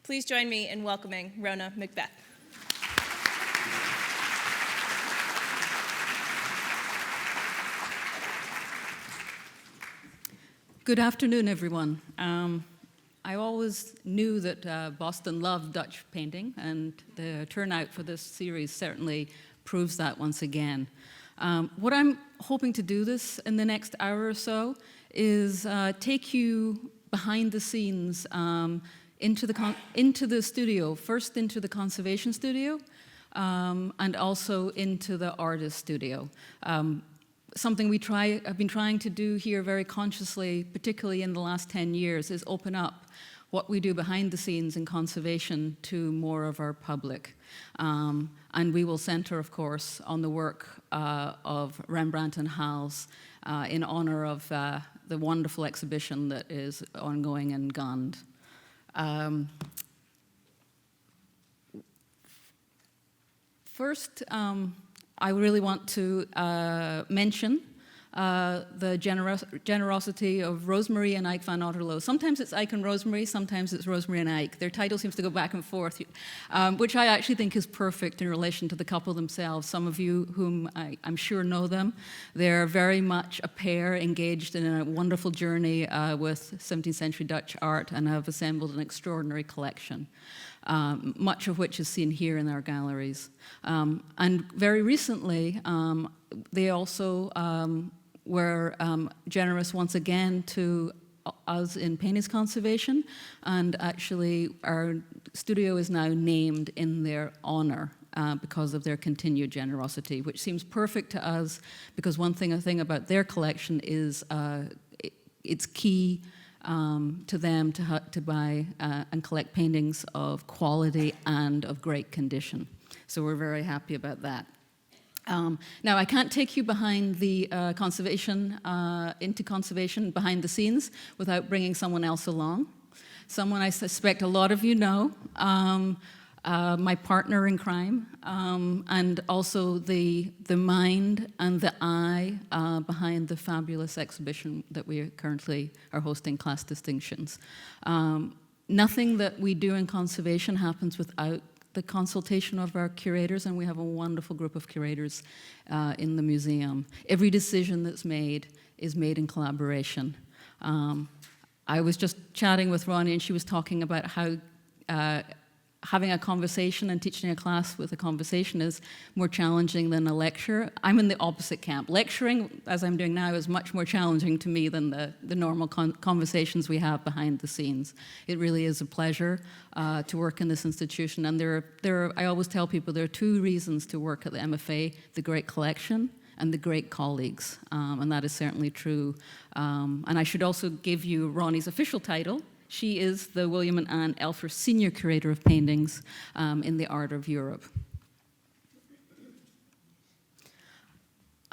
Please join me in welcoming Rhona MacBeth. Good afternoon, everyone. I always knew that Boston loved Dutch painting, and the turnout for this series certainly proves that once again. What I'm hoping to do this in the next hour or so is take you behind the scenes into the studio, first into the conservation studio, and also into the artist studio. Something I've been trying to do here very consciously, particularly in the last 10 years, is open up what we do behind the scenes in conservation to more of our public. And we will center, of course, on the work of Rembrandt and Hals in honor of the wonderful exhibition that is ongoing in Gand. First, I really want to mention the generosity of Rosemary and Eijk van Otterloo. Sometimes it's Eijk and Rosemary, sometimes it's Rosemary and Eijk. Their title seems to go back and forth, which I actually think is perfect in relation to the couple themselves. Some of you whom I'm sure know them. They're very much a pair engaged in a wonderful journey with 17th century Dutch art and have assembled an extraordinary collection. Much of which is seen here in our galleries. And very recently, they also were generous once again to us in paintings conservation, and actually our studio is now named in their honor because of their continued generosity, which seems perfect to us because one thing about their collection is it's key to them to buy and collect paintings of quality and of great condition. So we're very happy about that. Now, I can't take you behind the into conservation behind the scenes without bringing someone else along. Someone I suspect a lot of you know, my partner in crime, and also the mind and the eye behind the fabulous exhibition that we currently are hosting, Class Distinctions. Nothing that we do in conservation happens without the consultation of our curators, and we have a wonderful group of curators in the museum. Every decision that's made is made in collaboration. I was just chatting with Rhona, and she was talking about how having a conversation and teaching a class with a conversation is more challenging than a lecture. I'm in the opposite camp. Lecturing, as I'm doing now, is much more challenging to me than the normal conversations we have behind the scenes. It really is a pleasure to work in this institution. And I always tell people there are two reasons to work at the MFA: the great collection and the great colleagues. And that is certainly true. And I should also give you Ronnie's official title. She is the William and Anne Elfer Senior Curator of Paintings in the Art of Europe.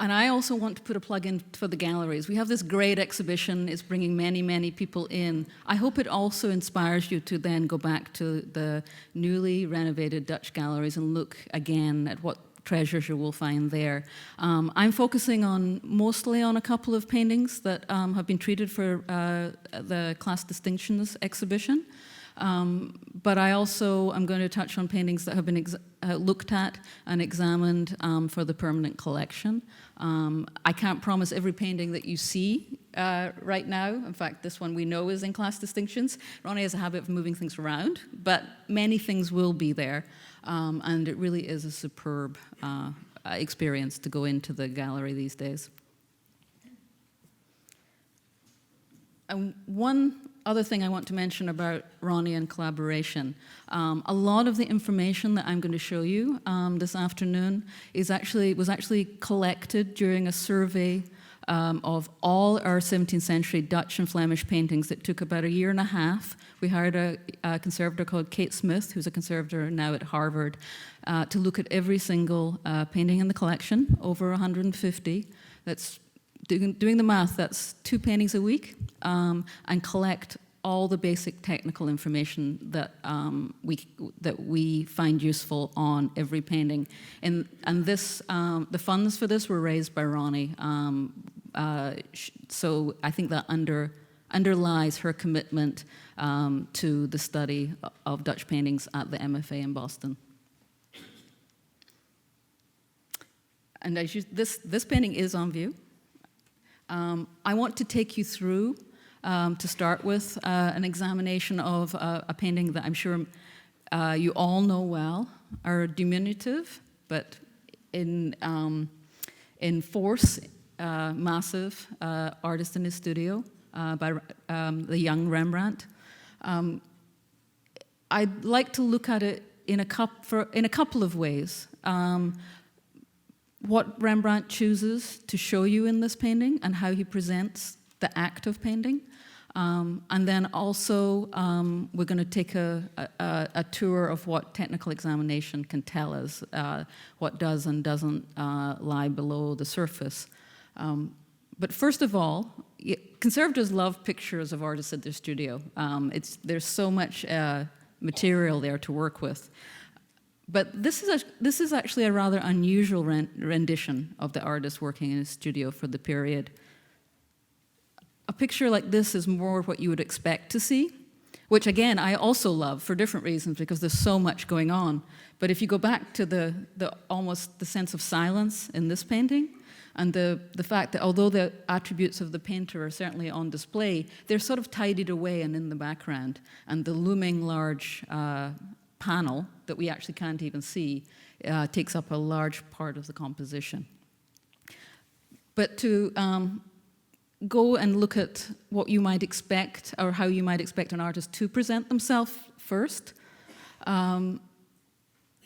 And I also want to put a plug in for the galleries. We have this great exhibition. It's bringing many, many people in. I hope it also inspires you to then go back to the newly renovated Dutch galleries and look again at what treasures you will find there. I'm focusing mostly on a couple of paintings that have been treated for the Class Distinctions exhibition. But I also am going to touch on paintings that have been looked at and examined for the permanent collection. I can't promise every painting that you see right now. In fact, this one we know is in Class Distinctions. Ronnie has a habit of moving things around, but many things will be there. And it really is a superb experience to go into the gallery these days. And one other thing I want to mention about Ronnie and collaboration. A lot of the information that I'm going to show you this afternoon was actually collected during a survey of all our 17th century Dutch and Flemish paintings. It took about a year and a half. We hired a conservator called Kate Smith, who's a conservator now at Harvard, to look at every single painting in the collection, over 150. That's doing the math, that's 2 paintings a week, and collect all the basic technical information that we find useful on every painting. And this, the funds for this were raised by Ronnie. So I think that underlies her commitment to the study of Dutch paintings at the MFA in Boston. And this painting is on view. I want to take you through, to start with, an examination of a painting that I'm sure you all know well, are diminutive, but in force, massive artist in his studio by the young Rembrandt. I'd like to look at it in a couple of ways. What Rembrandt chooses to show you in this painting and how he presents the act of painting. And then also, we're going to take a tour of what technical examination can tell us, what does and doesn't lie below the surface. But first of all, conservators love pictures of artists at their studio. There's so much material there to work with. But this is actually a rather unusual rendition of the artist working in his studio for the period. A picture like this is more what you would expect to see, which again I also love for different reasons because there's so much going on. But if you go back to the almost the sense of silence in this painting, and the fact that although the attributes of the painter are certainly on display, they're sort of tidied away and in the background, and the looming large panel that we actually can't even see takes up a large part of the composition. But to go and look at what you might expect or how you might expect an artist to present themselves first,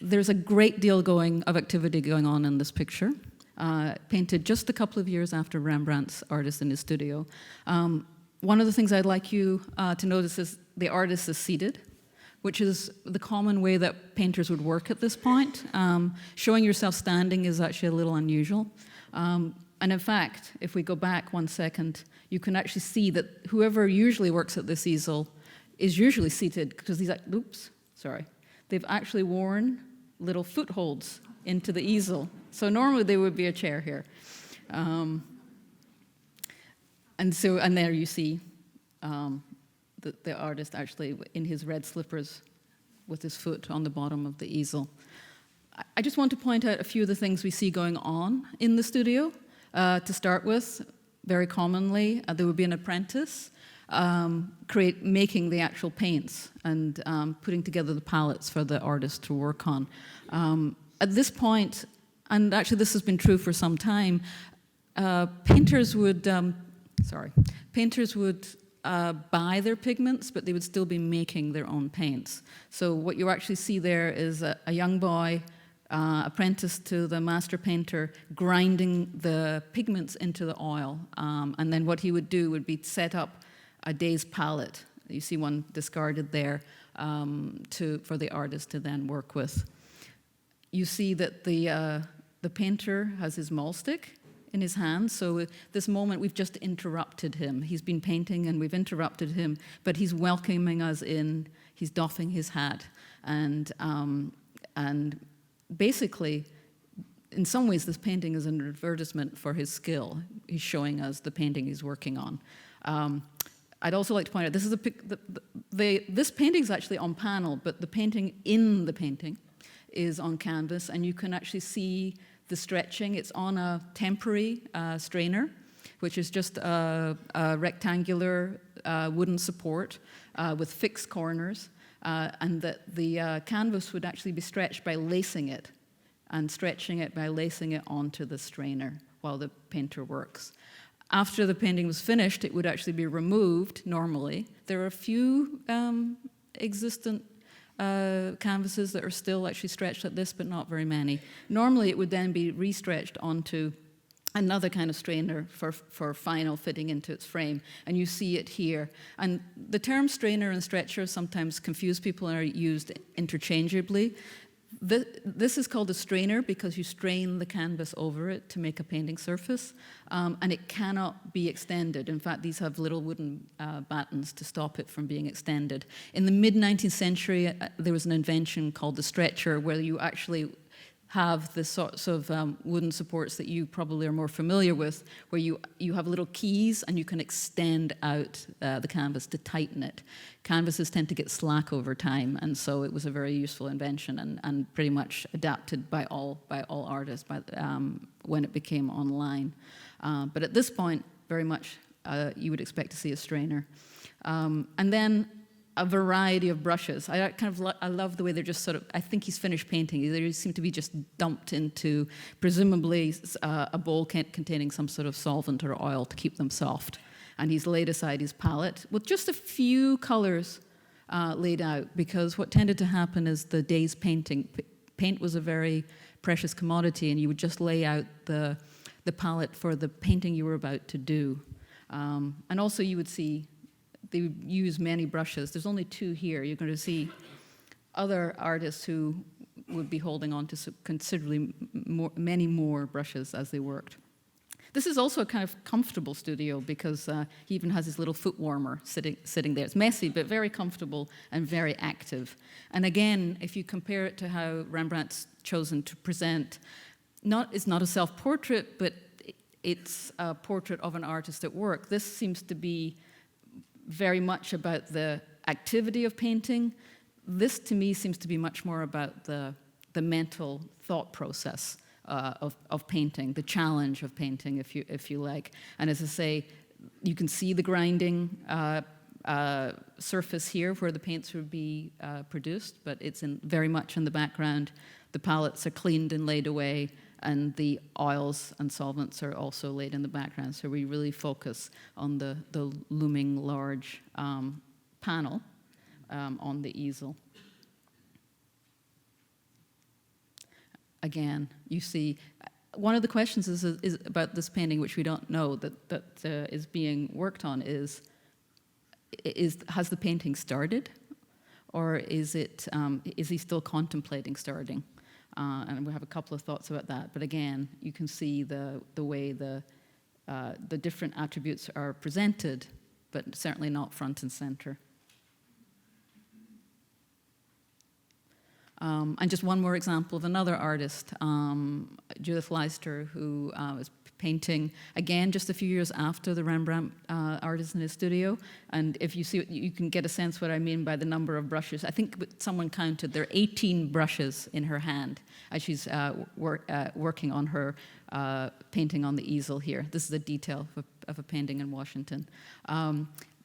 there's a great deal of activity going on in this picture, painted just a couple of years after Rembrandt's Artist in his Studio. One of the things I'd like you to notice is the artist is seated, which is the common way that painters would work at this point. Showing yourself standing is actually a little unusual. And in fact, if we go back 1 second, you can actually see that whoever usually works at this easel is usually seated because they've actually worn little footholds into the easel. So normally there would be a chair here. And there you see the artist actually in his red slippers with his foot on the bottom of the easel. I just want to point out a few of the things we see going on in the studio. To start with, very commonly, there would be an apprentice making the actual paints and putting together the palettes for the artist to work on. At this point, and actually this has been true for some time, painters would buy their pigments, but they would still be making their own paints. So what you actually see there is a young boy, apprentice to the master painter, grinding the pigments into the oil. And then what he would do would be set up a day's palette. You see one discarded there for the artist to then work with. You see that the painter has his maul stick in his hand. So at this moment, we've just interrupted him. He's been painting and we've interrupted him, but he's welcoming us in. He's doffing his hat. And basically, in some ways, this painting is an advertisement for his skill. He's showing us the painting he's working on. I'd also like to point out, this painting is actually on panel, but the painting in the painting is on canvas, and you can actually see the stretching. It's on a temporary strainer, which is just a rectangular wooden support with fixed corners. And that the canvas would actually be stretched by lacing it, and stretching it by lacing it onto the strainer while the painter works. After the painting was finished, it would actually be removed normally. There are a few existent canvases that are still actually stretched like this, but not very many. Normally it would then be restretched onto another kind of strainer for final fitting into its frame, and you see it here. And the term strainer and stretcher sometimes confuse people and are used interchangeably. This is called a strainer because you strain the canvas over it to make a painting surface, and it cannot be extended. In fact, these have little wooden battens to stop it from being extended. In the mid-19th century, there was an invention called the stretcher, where you actually have the sorts of wooden supports that you probably are more familiar with, where you have little keys and you can extend out the canvas to tighten it. Canvases tend to get slack over time, and so it was a very useful invention and pretty much adapted by all artists when it became online. But at this point, very much you would expect to see a strainer. And then a variety of brushes. I love the way they're just sort of, I think he's finished painting. They seem to be just dumped into, presumably, a bowl containing some sort of solvent or oil to keep them soft. And he's laid aside his palette with just a few colors laid out, because what tended to happen is the day's painting, paint was a very precious commodity, and you would just lay out the palette for the painting you were about to do. And also you would see they would use many brushes. There's only 2 here. You're going to see other artists who would be holding on to considerably many more brushes as they worked. This is also a kind of comfortable studio, because he even has his little foot warmer sitting there. It's messy, but very comfortable and very active. And again, if you compare it to how Rembrandt's chosen to present, it's not a self-portrait, but it's a portrait of an artist at work. This seems to be very much about the activity of painting. This, to me, seems to be much more about the mental thought process of painting, the challenge of painting, if you like. And as I say, you can see the grinding surface here where the paints would be produced, but it's very much in the background. The palettes are cleaned and laid away, and the oils and solvents are also laid in the background. So we really focus on the looming large panel on the easel. Again, you see, one of the questions is about this painting, which we don't know, that is being worked on, is has the painting started, or is he still contemplating starting? And we have a couple of thoughts about that. But again, you can see the way the different attributes are presented, but certainly not front and center. And just one more example of another artist, Judith Leister, who was painting, again, just a few years after the Rembrandt artist in his studio. And if you see it, you can get a sense what I mean by the number of brushes. I think someone counted, there are 18 brushes in her hand as she's working on her painting on the easel here. This is a detail of a painting in Washington.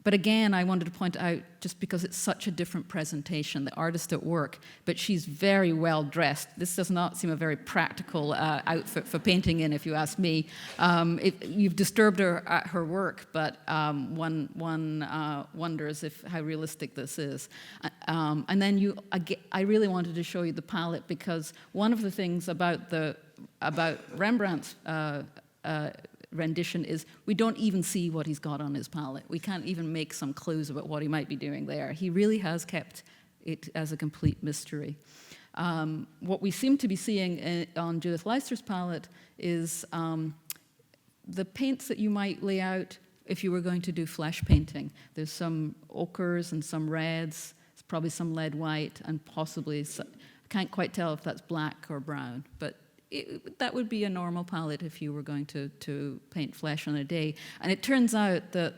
But again, I wanted to point out, just because it's such a different presentation, the artist at work, but she's very well dressed. This does not seem a very practical outfit for painting in, if you ask me. You've disturbed her at her work, but one wonders how realistic this is. And then I really wanted to show you the palette, because one of the things about Rembrandt's rendition is we don't even see what he's got on his palette. We can't even make some clues about what he might be doing there. He really has kept it as a complete mystery. What we seem to be seeing on Judith Leister's palette is the paints that you might lay out if you were going to do flesh painting. There's some ochres and some reds, probably some lead white, and possibly, I can't quite tell if that's black or brown, but that would be a normal palette if you were going to paint flesh on a day. And it turns out that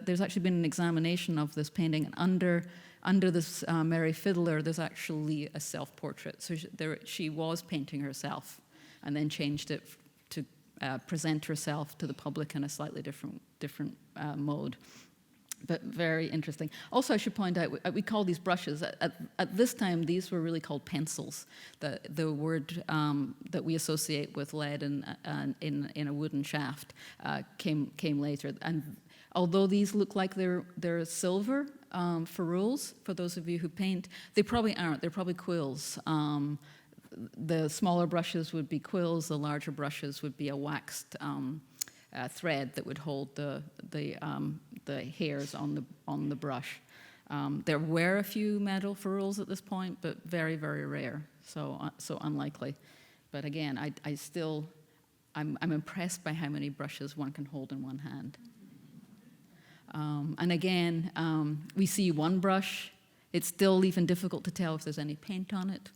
there's actually been an examination of this painting, and under this Merry Fiddler, there's actually a self-portrait. So she was painting herself, and then changed it to present herself to the public in a slightly different mode. But very interesting. Also, I should point out, we call these brushes, at this time, these were really called pencils. The word that we associate with lead and in a wooden shaft came later. And although these look like they're silver ferrules, for those of you who paint, they probably aren't. They're probably quills. The smaller brushes would be quills. The larger brushes would be a waxed thread that would hold the hairs on the brush. There were a few metal ferrules at this point, but very, very rare, so unlikely. But again, I'm impressed by how many brushes one can hold in one hand. And again, we see one brush. It's still even difficult to tell if there's any paint on it.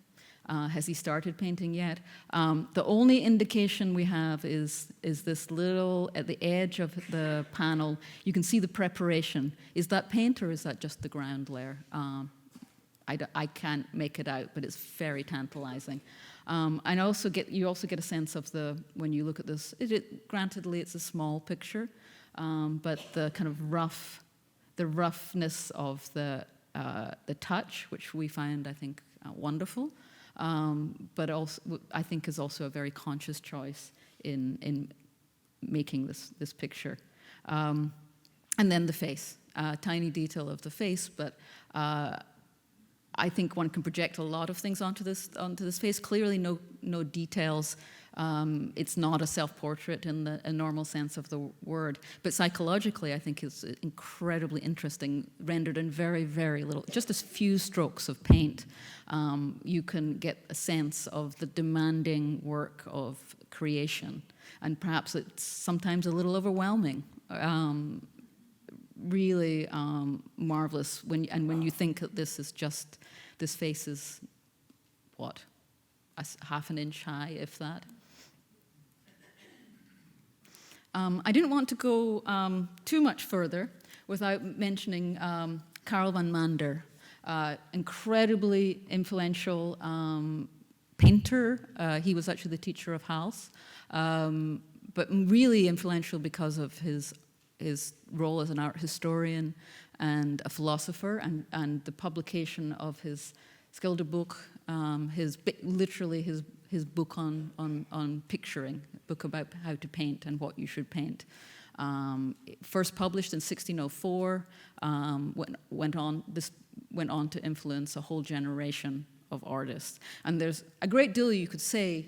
Has he started painting yet? The only indication we have is this little, at the edge of the panel, you can see the preparation. Is that paint or is that just the ground layer? I can't make it out, but it's very tantalizing. And you also get a sense of when you look at this, grantedly it's a small picture, but the kind of roughness of the touch, which we find, I think, wonderful, but also I think is also a very conscious choice in making this picture. And then the face, tiny detail of the face, but I think one can project a lot of things onto this face. Clearly, no details. It's not a self-portrait in the normal sense of the word, but psychologically, I think it's incredibly interesting. Rendered in very, very little, just a few strokes of paint, you can get a sense of the demanding work of creation, and perhaps it's sometimes a little overwhelming. Really marvelous when you think that this face is what, half an inch high, if that. I didn't want to go too much further without mentioning Carl van Mander, incredibly influential painter. He was actually the teacher of Hals, but really influential because of his role as an art historian and a philosopher, and the publication of his Gelder book, literally his book on picturing, a book about how to paint and what you should paint. First published in 1604, went on to influence a whole generation of artists. And there's a great deal you could say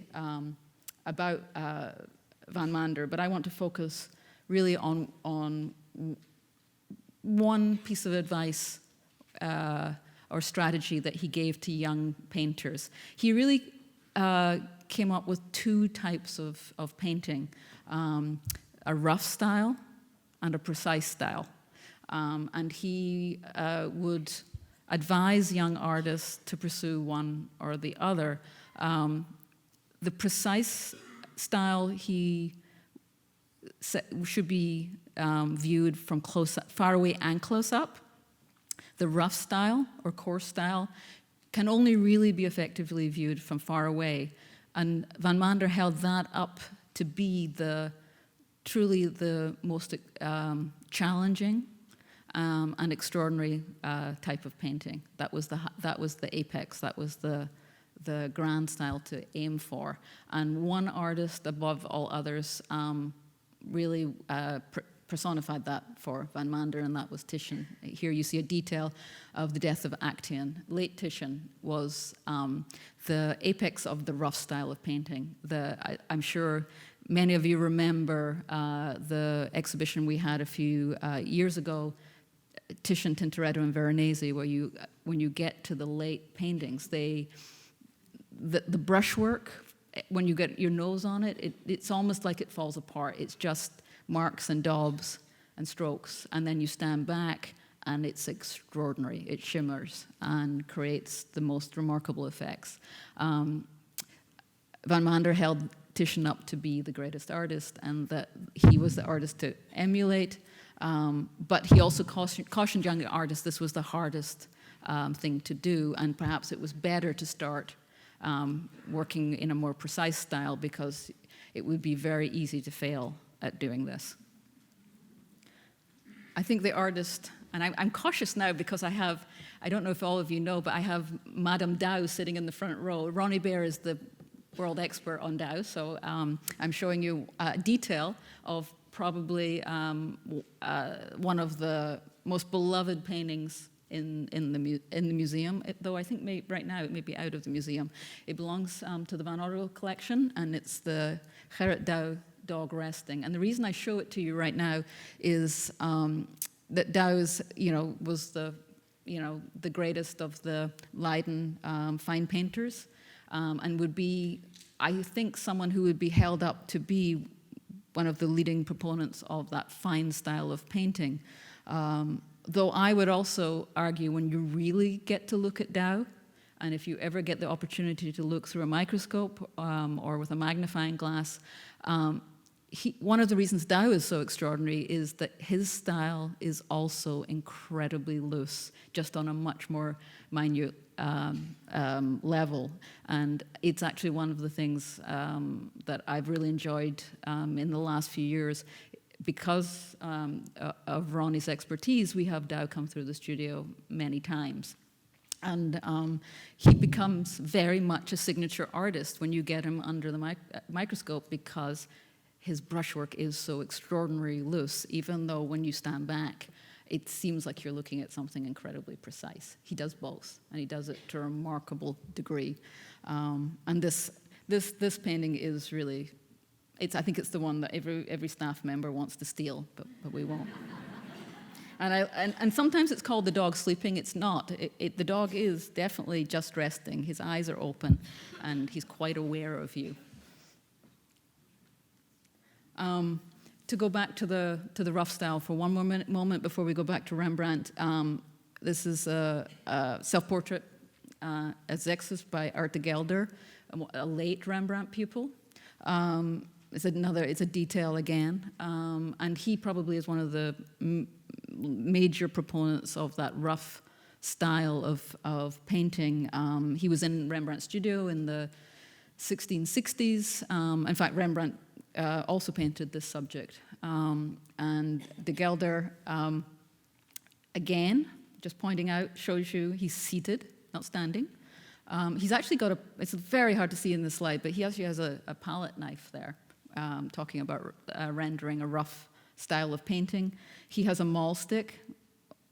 about Van Mander, but I want to focus really on one piece of advice or strategy that he gave to young painters. He really came up with two types of painting, a rough style and a precise style. And he would advise young artists to pursue one or the other. The precise style should be viewed from far away and close up. The rough style or coarse style can only really be effectively viewed from far away. And Van Mander held that up to be truly the most challenging and extraordinary type of painting. That was the apex. That was the grand style to aim for. And one artist above all others really personified that for Van Mander, and that was Titian. Here you see a detail of the death of Actaeon. Late Titian was the apex of the rough style of painting. I'm sure many of you remember the exhibition we had a few years ago, Titian, Tintoretto, and Veronese, where when you get to the late paintings, the brushwork, when you get your nose on it, it's almost like it falls apart. It's just marks and daubs and strokes, and then you stand back and it's extraordinary. It shimmers and creates the most remarkable effects. Van Mander held Titian up to be the greatest artist, and that he was the artist to emulate, but he also cautioned young artists this was the hardest thing to do, and perhaps it was better to start working in a more precise style, because it would be very easy to fail at doing this. I think the artist, and I'm cautious now because I don't know if all of you know, but I have Madame Dow sitting in the front row. Ronnie Bear is the world expert on Dow, so I'm showing you a detail of probably one of the most beloved paintings in the museum, though I think right now it may be out of the museum. It belongs to the Van Otterloo collection, and it's the Gerrit Douw dog resting. And the reason I show it to you right now is that Douw's, was the greatest of the Leiden fine painters, and would be, I think, someone who would be held up to be one of the leading proponents of that fine style of painting. Though I would also argue, when you really get to look at Douw, And if you ever get the opportunity to look through a microscope or with a magnifying glass, one of the reasons Dao is so extraordinary is that his style is also incredibly loose, just on a much more minute level. And it's actually one of the things that I've really enjoyed in the last few years. Because of Ronnie's expertise, we have Dao come through the studio many times. And he becomes very much a signature artist when you get him under the microscope, because his brushwork is so extraordinarily loose, even though when you stand back, it seems like you're looking at something incredibly precise. He does both, and he does it to a remarkable degree. And this painting is really, I think it's the one that every staff member wants to steal, but we won't. And sometimes it's called the dog sleeping. It's not. The dog is definitely just resting. His eyes are open, and he's quite aware of you. To go back to the rough style for one more moment before we go back to Rembrandt, this is a self-portrait as exist by Art de Gelder, a late Rembrandt pupil. It's a detail again, and he probably is one of the major proponents of that rough style of painting. He was in Rembrandt's studio in the 1660s. In fact, Rembrandt also painted this subject. And de Gelder, again, just pointing out, shows you he's seated, not standing. He's actually got it's very hard to see in this slide, but he actually has a palette knife there, talking about rendering a rough style of painting. He has a maul stick.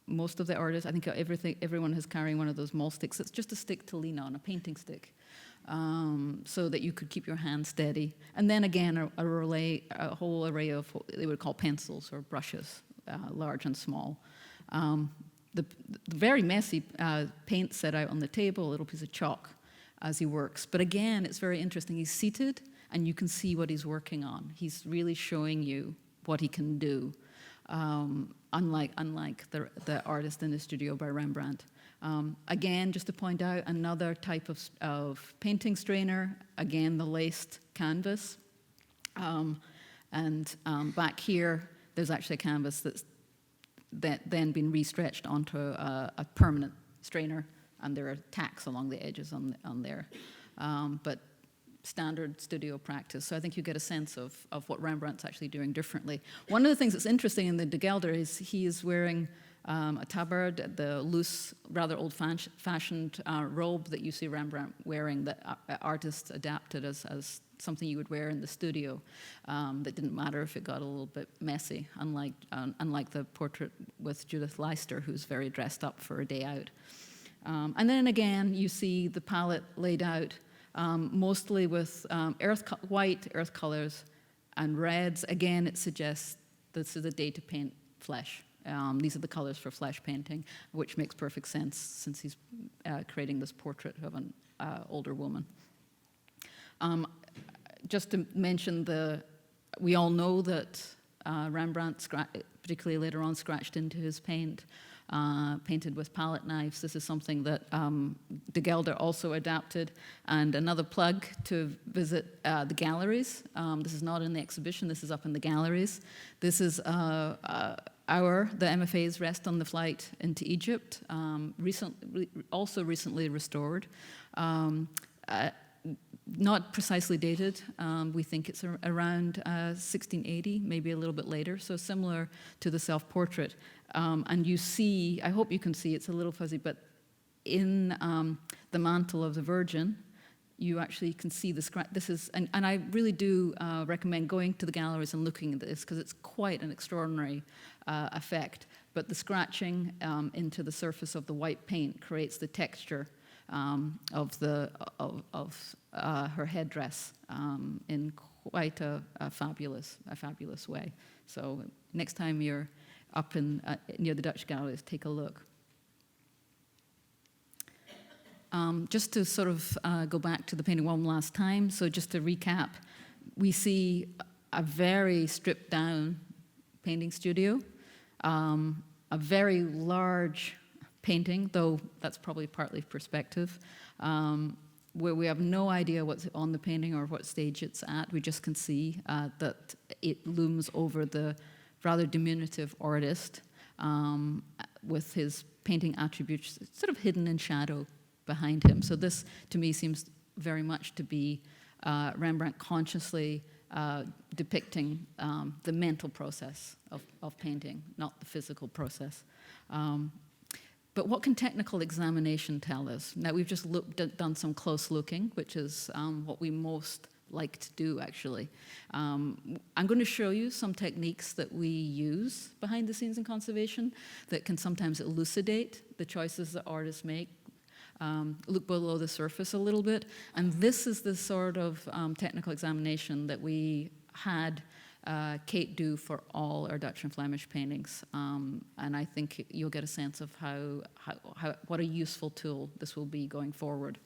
Most of the artists, I think everyone is carrying one of those maul sticks. It's just a stick to lean on, a painting stick. So that you could keep your hand steady. And then again, a whole array of what they would call pencils or brushes, large and small. The very messy paint set out on the table, a little piece of chalk as he works. But again, it's very interesting. He's seated, and you can see what he's working on. He's really showing you what he can do, unlike the artist in the studio by Rembrandt. Again, just to point out, another type of painting strainer, again, the laced canvas. Back here, there's actually a canvas that's then been restretched onto a permanent strainer, and there are tacks along the edges on there. But standard studio practice. So I think you get a sense of what Rembrandt's actually doing differently. One of the things that's interesting in the de Gelder is he is wearing a tabard, the loose, rather old-fashioned robe that you see Rembrandt wearing, that artists adapted as something you would wear in the studio. That didn't matter if it got a little bit messy, unlike the portrait with Judith Leister, who's very dressed up for a day out. And then again, you see the palette laid out mostly with white earth colors and reds. Again, it suggests this is a day to paint flesh. These are the colors for flesh painting, which makes perfect sense since he's creating this portrait of an older woman. Just to mention, we all know that Rembrandt, particularly later on, scratched into his paint, painted with palette knives. This is something that de Gelder also adapted. And another plug to visit the galleries. This is not in the exhibition, this is up in the galleries. This is the MFA's Rest on the Flight into Egypt, recently restored. Not precisely dated. We think it's around 1680, maybe a little bit later, so similar to the self-portrait. And you see, I hope you can see, it's a little fuzzy, but in the mantle of the Virgin, you actually can see the scratch. This is, and I really do recommend going to the galleries and looking at this, because it's quite an extraordinary effect. But the scratching into the surface of the white paint creates the texture of her headdress in quite a fabulous way. So next time you're up near the Dutch galleries, take a look. Just to sort of go back to the painting one last time, so just to recap, we see a very stripped down painting studio, a very large painting, though that's probably partly perspective, where we have no idea what's on the painting or what stage it's at. We just can see that it looms over the rather diminutive artist with his painting attributes sort of hidden in shadow behind him. So this, to me, seems very much to be Rembrandt consciously depicting the mental process of painting, not the physical process. But what can technical examination tell us? Now, we've just done some close looking, which is what we most like to do, actually. I'm going to show you some techniques that we use behind the scenes in conservation that can sometimes elucidate the choices that artists make. Look below the surface a little bit. And this is the sort of technical examination that we had Kate do for all our Dutch and Flemish paintings, and I think you'll get a sense of what a useful tool this will be going forward.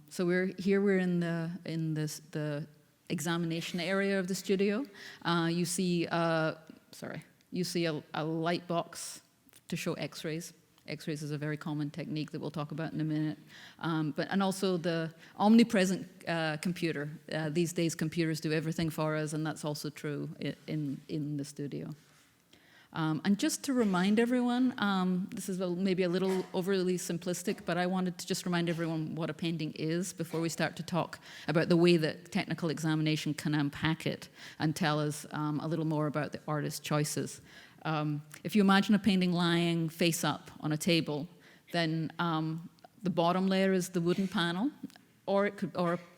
So we're in the examination area of the studio. You see a light box to show X-rays. X-rays is a very common technique that we'll talk about in a minute. And also the omnipresent computer. These days, computers do everything for us, and that's also true in the studio. And just to remind everyone, this is maybe a little overly simplistic, but I wanted to just remind everyone what a painting is before we start to talk about the way that technical examination can unpack it and tell us a little more about the artist's choices. If you imagine a painting lying face up on a table, then the bottom layer is the wooden panel, or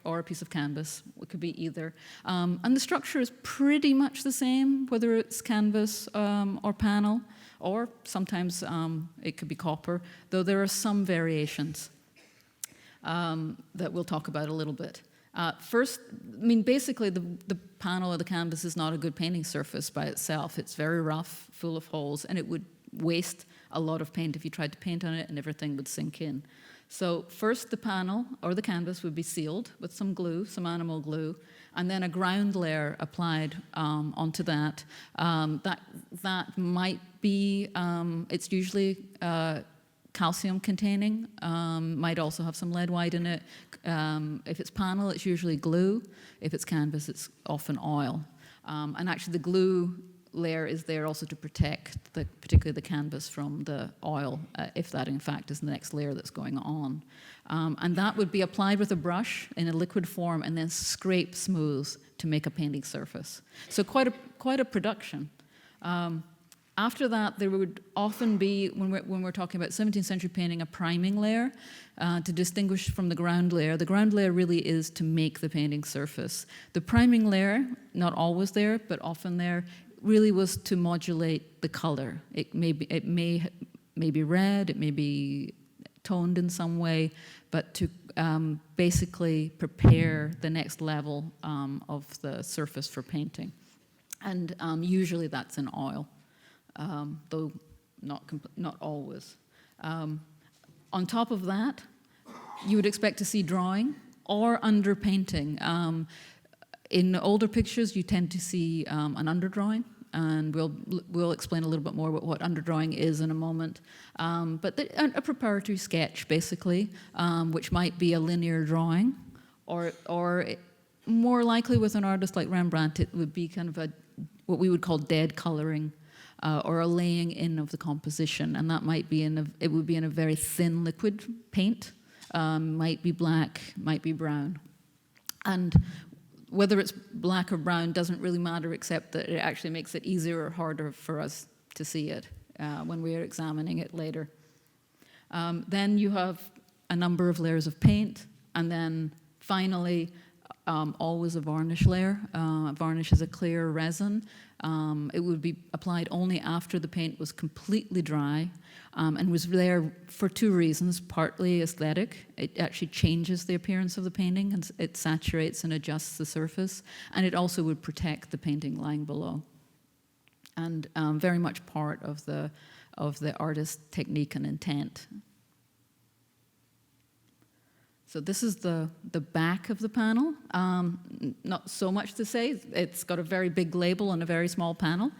a piece of canvas. It could be either. And the structure is pretty much the same, whether it's canvas or panel, or sometimes it could be copper, though there are some variations that we'll talk about a little bit. First, basically the panel or the canvas is not a good painting surface by itself. It's very rough, full of holes, and it would waste a lot of paint if you tried to paint on it and everything would sink in. So first the panel or the canvas would be sealed with some glue, some animal glue, and then a ground layer applied onto that. That might be, it's usually calcium containing, might also have some lead white in it. If it's panel, it's usually glue. If it's canvas, it's often oil. And actually the glue layer is there also to protect particularly the canvas from the oil, if that in fact is the next layer that's going on. And that would be applied with a brush in a liquid form and then scrape smooth to make a painting surface. So quite a production. After that, there would often be, when we're talking about 17th century painting, a priming layer to distinguish from the ground layer. The ground layer really is to make the painting surface. The priming layer, not always there, but often there, really was to modulate the color. It may be red, it may be toned in some way, but to basically prepare the next level of the surface for painting. And usually that's in oil. Though not always. On top of that, you would expect to see drawing or underpainting. In older pictures, you tend to see an underdrawing, and we'll explain a little bit more about what underdrawing is in a moment. But a preparatory sketch, basically, which might be a linear drawing, or more likely with an artist like Rembrandt, it would be kind of what we would call dead coloring. Or a laying in of the composition, and that might be it would be in a very thin liquid paint, might be black, might be brown, and whether it's black or brown doesn't really matter, except that it actually makes it easier or harder for us to see it when we are examining it later. Then you have a number of layers of paint, and then finally always a varnish layer. Varnish is a clear resin. It would be applied only after the paint was completely dry and was there for two reasons. Partly aesthetic. It actually changes the appearance of the painting and it saturates and adjusts the surface. And it also would protect the painting lying below. And very much part of the artist's technique and intent. So this is the back of the panel. Not so much to say. It's got a very big label and a very small panel.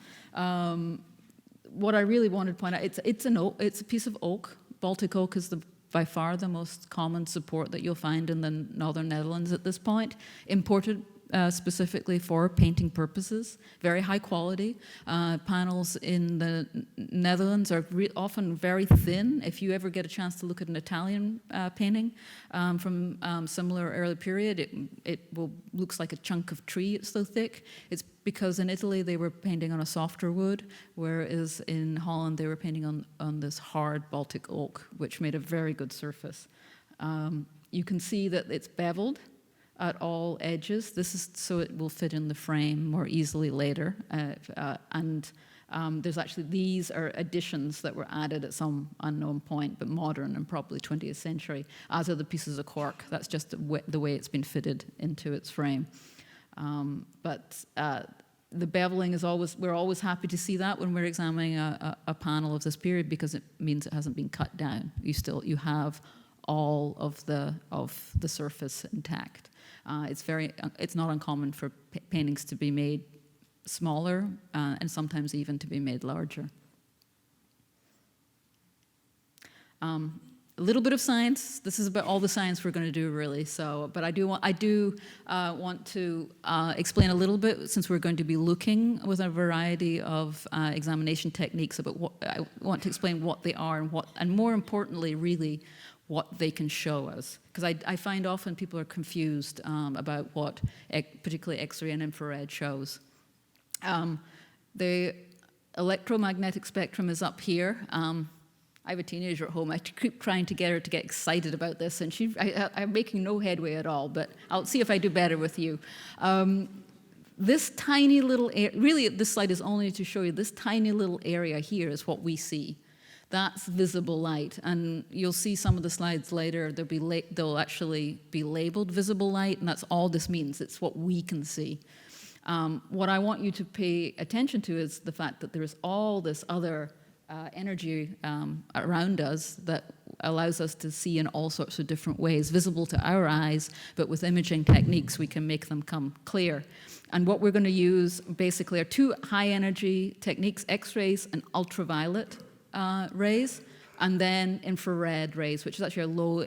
What I really wanted to point out, it's a piece of oak. Baltic oak is by far the most common support that you'll find in the northern Netherlands at this point, imported specifically for painting purposes. Very high quality. Panels in the Netherlands are often very thin. If you ever get a chance to look at an Italian painting from similar early period, it looks like a chunk of tree, it's so thick. It's because in Italy they were painting on a softer wood, whereas in Holland they were painting on this hard Baltic oak, which made a very good surface. You can see that it's beveled at all edges. This is so it will fit in the frame more easily later. There's actually, these are additions that were added at some unknown point, but modern and probably 20th century, as are the pieces of cork. That's just the way it's been fitted into its frame. The beveling is always, we're always happy to see that when we're examining a panel of this period, because it means it hasn't been cut down. You have all of the surface intact. It's not uncommon for paintings to be made smaller and sometimes even to be made larger. A little bit of science. This is about all the science we're going to do, really. But I do want to explain a little bit, since we're going to be looking with a variety of examination techniques. About what I want to explain what they are and more importantly, really, what they can show us. Because I find often people are confused about what particularly X-ray and infrared shows. The electromagnetic spectrum is up here. I have a teenager at home. I keep trying to get her to get excited about this, and I'm making no headway at all, but I'll see if I do better with you. This tiny little really, this slide is only to show you this tiny little area here is what we see. That's visible light, and you'll see some of the slides later. They'll actually be labeled visible light, and that's all this means. It's what we can see. What I want you to pay attention to is the fact that there is all this other energy around us that allows us to see in all sorts of different ways, visible to our eyes, but with imaging techniques we can make them come clear. And what we're going to use basically are two high energy techniques, X-rays and ultraviolet rays, and then infrared rays, which is actually a low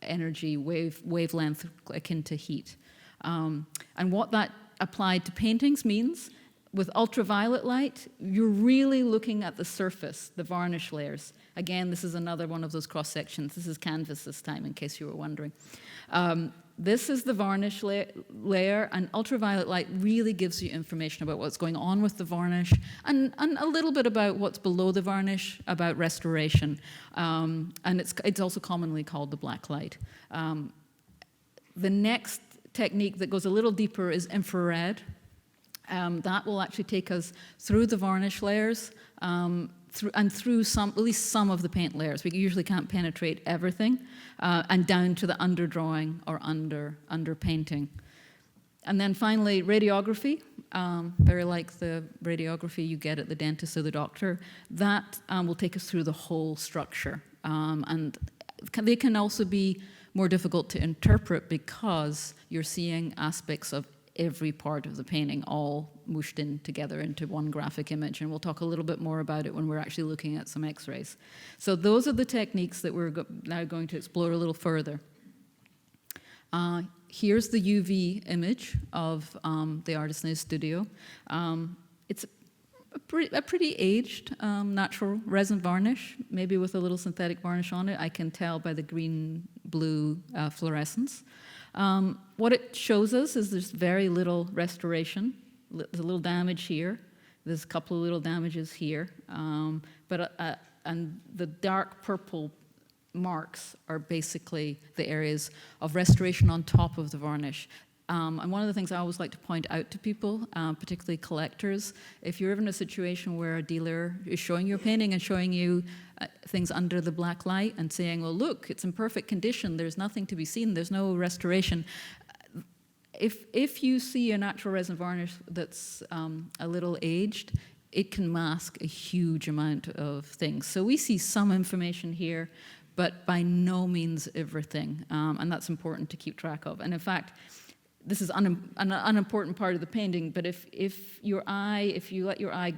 energy wavelength akin to heat. And what that applied to paintings means, with ultraviolet light, you're really looking at the surface, the varnish layers. Again, this is another one of those cross sections. This is canvas this time, in case you were wondering. This is the varnish layer, and ultraviolet light really gives you information about what's going on with the varnish, and a little bit about what's below the varnish, about restoration. And it's also commonly called the black light. The next technique that goes a little deeper is infrared. That will actually take us through the varnish layers, through at least some of the paint layers. We usually can't penetrate everything, and down to the underdrawing or under painting. And then finally, radiography, very like the radiography you get at the dentist or the doctor. That will take us through the whole structure. And they can also be more difficult to interpret because you're seeing aspects of every part of the painting all mushed in together into one graphic image, and we'll talk a little bit more about it when we're actually looking at some X-rays. So those are the techniques that we're now going to explore a little further. Here's the UV image of the artist in his studio. It's a pretty aged natural resin varnish, maybe with a little synthetic varnish on it. I can tell by the green-blue fluorescence. What it shows us is there's very little restoration. There's a little damage here. There's a couple of little damages here. And the dark purple marks are basically the areas of restoration on top of the varnish. And one of the things I always like to point out to people, particularly collectors, if you're ever in a situation where a dealer is showing you a painting and showing you things under the black light and saying, well, look, it's in perfect condition, there's nothing to be seen, there's no restoration. If you see a natural resin varnish that's a little aged, it can mask a huge amount of things. So we see some information here, but by no means everything. And that's important to keep track of. And in fact, this is an unimportant part of the painting, but if you let your eye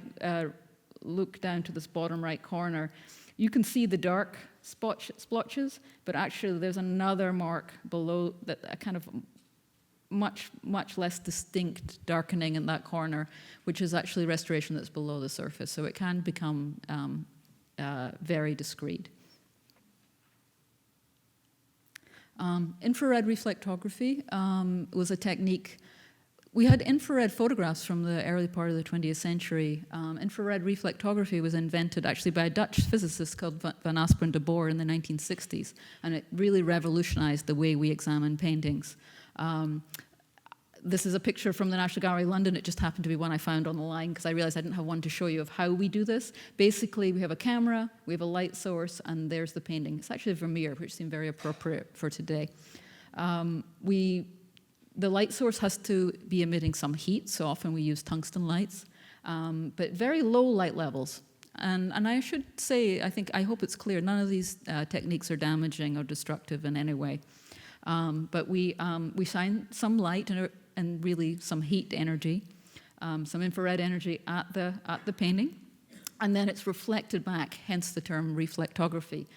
look down to this bottom right corner, you can see the dark splotches, but actually there's another mark below that, a kind of much less distinct darkening in that corner, which is actually restoration that's below the surface. So it can become very discrete. Infrared reflectography was a technique. We had infrared photographs from the early part of the 20th century. Infrared reflectography was invented actually by a Dutch physicist called Van Asperen de Boer in the 1960s, and it really revolutionized the way we examine paintings. This is a picture from the National Gallery of London. It just happened to be one I found on the line because I realized I didn't have one to show you of how we do this. Basically, we have a camera, we have a light source, and there's the painting. It's actually a Vermeer, which seemed very appropriate for today. The light source has to be emitting some heat, so often we use tungsten lights, but very low light levels. And I should say, I hope it's clear, none of these techniques are damaging or destructive in any way. But we shine some light and really some heat energy, some infrared energy at the painting, and then it's reflected back, hence the term reflectography,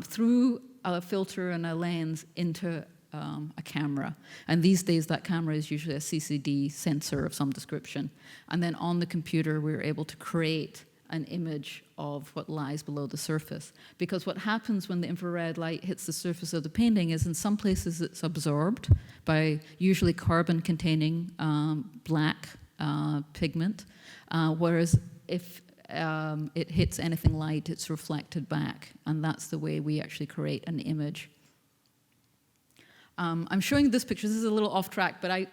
through a filter and a lens into a camera. And these days that camera is usually a CCD sensor of some description. And then on the computer we're able to create an image of what lies below the surface. Because what happens when the infrared light hits the surface of the painting is in some places it's absorbed by usually carbon-containing black pigment, whereas if it hits anything light, it's reflected back, and that's the way we actually create an image. I'm showing this picture. This is a little off track, but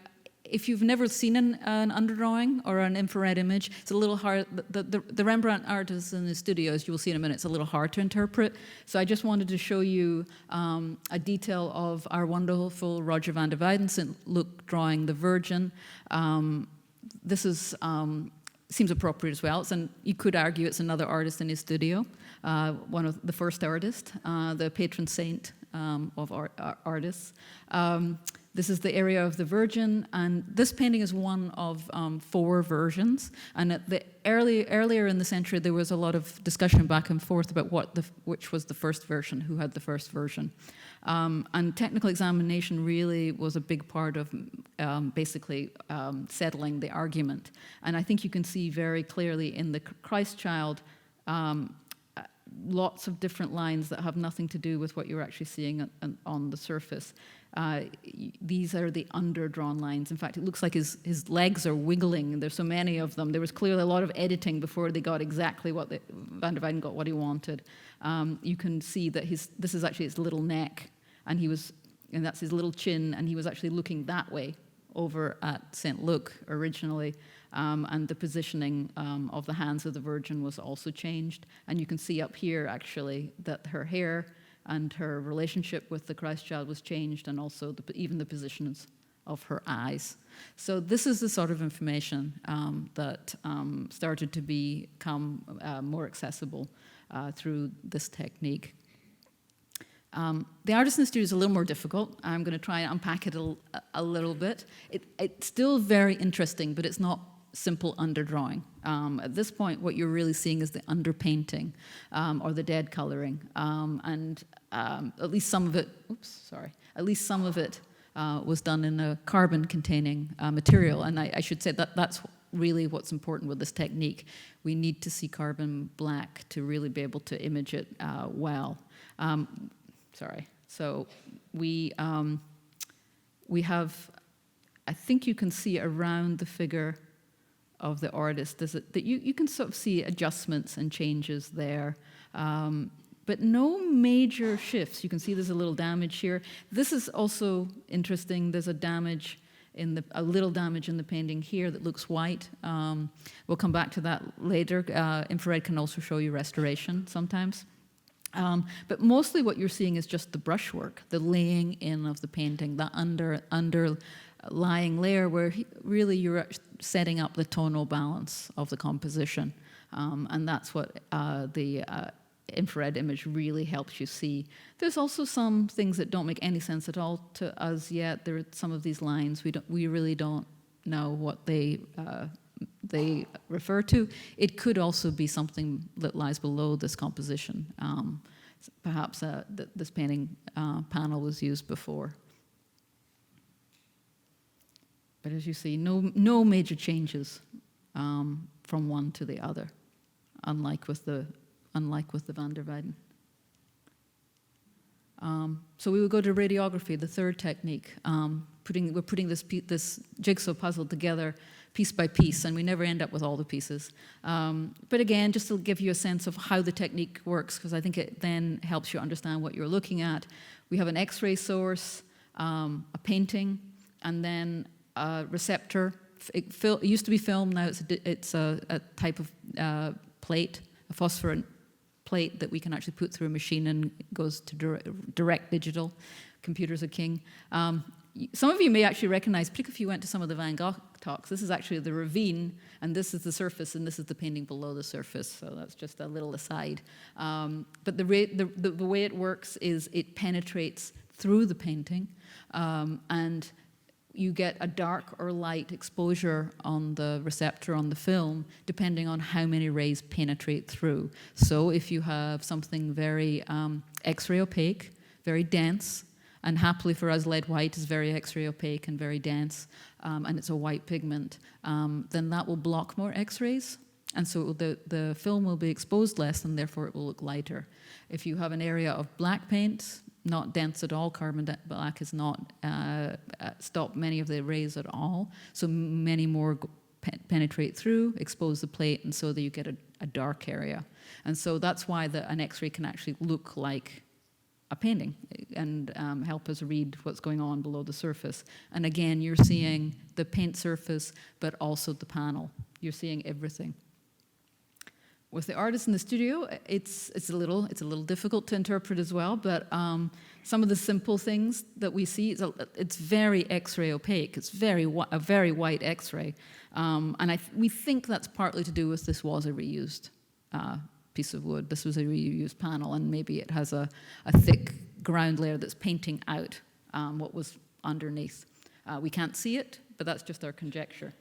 if you've never seen an underdrawing or an infrared image, it's a little hard. The Rembrandt artists in the studios, you will see in a minute, it's a little hard to interpret. So I just wanted to show you a detail of our wonderful Roger van der Weyden look drawing the Virgin. This is seems appropriate as well. And you could argue it's another artist in his studio, one of the first artists, the patron saint of artists. This is the area of the Virgin, and this painting is one of 4 versions. And at the earlier in the century, there was a lot of discussion back and forth about which was the first version, who had the first version. And technical examination really was a big part of basically settling the argument. And I think you can see very clearly in the Christ child lots of different lines that have nothing to do with what you're actually seeing on the surface. These are the underdrawn lines. In fact, it looks like his legs are wiggling, and there's so many of them. There was clearly a lot of editing before they got exactly what Van der Weyden got what he wanted. You can see that this is actually his little neck, and that's his little chin, and he was actually looking that way over at St. Luke originally. And the positioning of the hands of the Virgin was also changed. And you can see up here, actually, that her hair and her relationship with the Christ child was changed, and also even the positions of her eyes. So this is the sort of information that started to become more accessible through this technique. The artist in the studio is a little more difficult. I'm going to try and unpack it a little bit. It's still very interesting, but it's not simple underdrawing. At this point, what you're really seeing is the underpainting or the dead coloring, and at least some of it. At least some of it was done in a carbon-containing material, and I should say that's really what's important with this technique. We need to see carbon black to really be able to image it well. So we have. I think you can see around the figure of the artist, that you can sort of see adjustments and changes there, but no major shifts. You can see there's a little damage here. This is also interesting. There's a little damage in the painting here that looks white. We'll come back to that later. Infrared can also show you restoration sometimes. But mostly what you're seeing is just the brushwork, the laying in of the painting, the underlying layer where really you're setting up the tonal balance of the composition. And that's what the infrared image really helps you see. There's also some things that don't make any sense at all to us yet. There are some of these lines we really don't know what they refer to. It could also be something that lies below this composition. perhaps this painting panel was used before. But as you see, no major changes from one to the other, unlike with the Van der Weyden. So we would go to radiography, the third technique. We're putting this jigsaw puzzle together piece by piece, and we never end up with all the pieces. But again, just to give you a sense of how the technique works, because I think it then helps you understand what you're looking at. We have an X-ray source, a painting, and then a receptor. It used to be film, now it's a type of plate, a phosphorant plate that we can actually put through a machine and goes to direct digital. Computers are king. Some of you may actually recognize, particularly if you went to some of the Van Gogh talks, this is actually the ravine, and this is the surface, and this is the painting below the surface. So that's just a little aside. But the way it works is it penetrates through the painting, and you get a dark or light exposure on the receptor on the film, depending on how many rays penetrate through. So if you have something very X-ray opaque, very dense, and happily for us, lead white is very X-ray opaque and very dense, and it's a white pigment, then that will block more X-rays, and so the film will be exposed less, and therefore it will look lighter. If you have an area of black paint, not dense at all, carbon black is not stop many of the rays at all, so many more penetrate through, expose the plate, and so that you get a dark area. And so that's why an X-ray can actually look like a painting and help us read what's going on below the surface. And again, you're seeing the paint surface, but also the panel. You're seeing everything. With the artist in the studio, it's a little difficult to interpret as well, but some of the simple things that we see, it's very X-ray opaque. It's a very white X-ray. And we think that's partly to do with this was a reused piece of wood. This was a reused panel, and maybe it has a thick ground layer that's painting out what was underneath. We can't see it, but that's just our conjecture.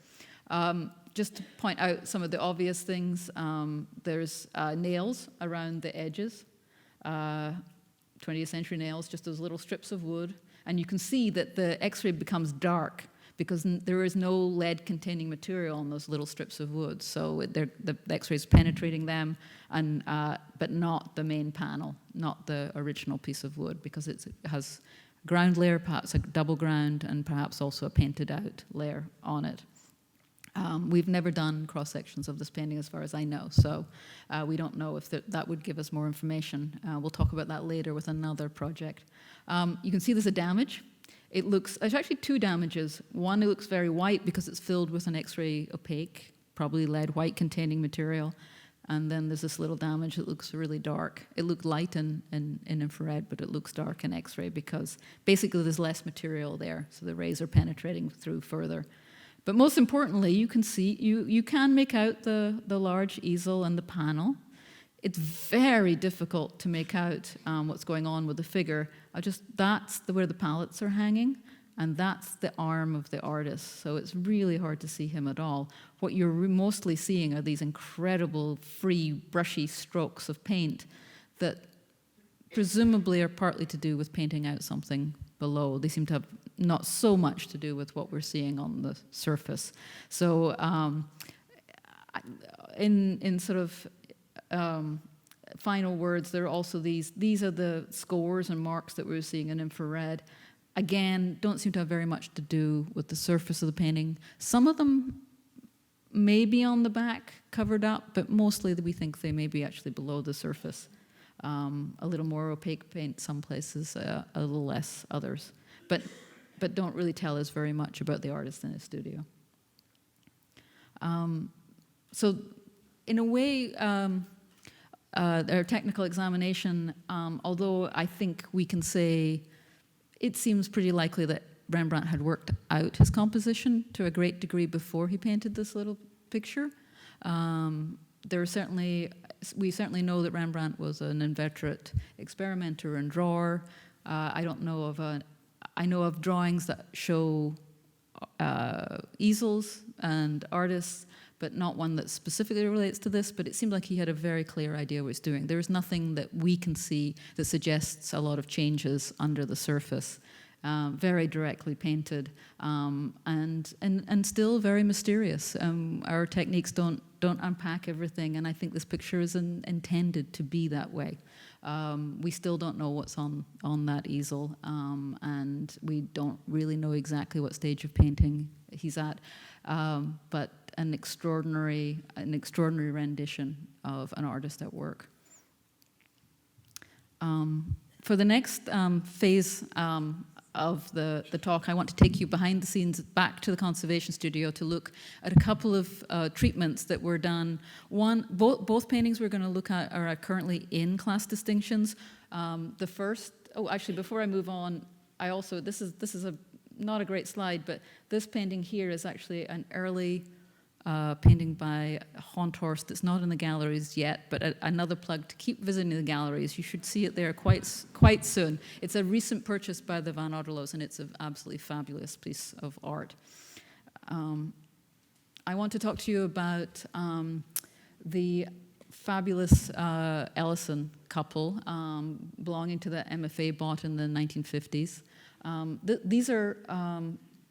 Just to point out some of the obvious things, there's nails around the edges, 20th century nails, just those little strips of wood, and you can see that the X-ray becomes dark because there is no lead-containing material on those little strips of wood. So the X-ray is penetrating them, but not the main panel, not the original piece of wood, because it has ground layer, perhaps a double ground, and perhaps also a painted-out layer on it. We've never done cross-sections of this painting as far as I know, so we don't know if that would give us more information. We'll talk about that later with another project. You can see there's a damage. There's actually two damages. One, it looks very white because it's filled with an X-ray opaque, probably lead white containing material. And then there's this little damage that looks really dark. It looked light in infrared, but it looks dark in X-ray because basically there's less material there, so the rays are penetrating through further. But most importantly, you can see, you can make out the large easel and the panel. It's very difficult to make out what's going on with the figure. That's where the palettes are hanging, and that's the arm of the artist. So it's really hard to see him at all. What you're mostly seeing are these incredible free, brushy strokes of paint that presumably are partly to do with painting out something below. They seem to have not so much to do with what we're seeing on the surface. So in sort of final words, there are also these are the scores and marks that we're seeing in infrared. Again, don't seem to have very much to do with the surface of the painting. Some of them may be on the back, covered up, but mostly we think they may be actually below the surface. A little more opaque paint some places, a little less others. But don't really tell us very much about the artist in his studio. So in a way, our technical examination, although I think we can say it seems pretty likely that Rembrandt had worked out his composition to a great degree before he painted this little picture. We certainly know that Rembrandt was an inveterate experimenter and drawer. I know of drawings that show easels and artists, but not one that specifically relates to this, but it seemed like he had a very clear idea what he was doing. There is nothing that we can see that suggests a lot of changes under the surface. Very directly painted, and still very mysterious. Our techniques don't unpack everything, and I think this picture is intended to be that way. We still don't know what's on that easel, and we don't really know exactly what stage of painting he's at, but an extraordinary rendition of an artist at work. For the next phase of the talk, I want to take you behind the scenes back to the conservation studio to look at a couple of treatments that were done. Both paintings we're going to look at are currently in class distinctions. The first, actually, before I move on, this is not a great slide, but this painting here is actually an early painting by Honthorst. It's not in the galleries yet, but another plug to keep visiting the galleries. You should see it there quite soon. It's a recent purchase by the Van Otterloos, and it's an absolutely fabulous piece of art. I want to talk to you about the fabulous Ellison couple belonging to the MFA bought in the 1950s. These are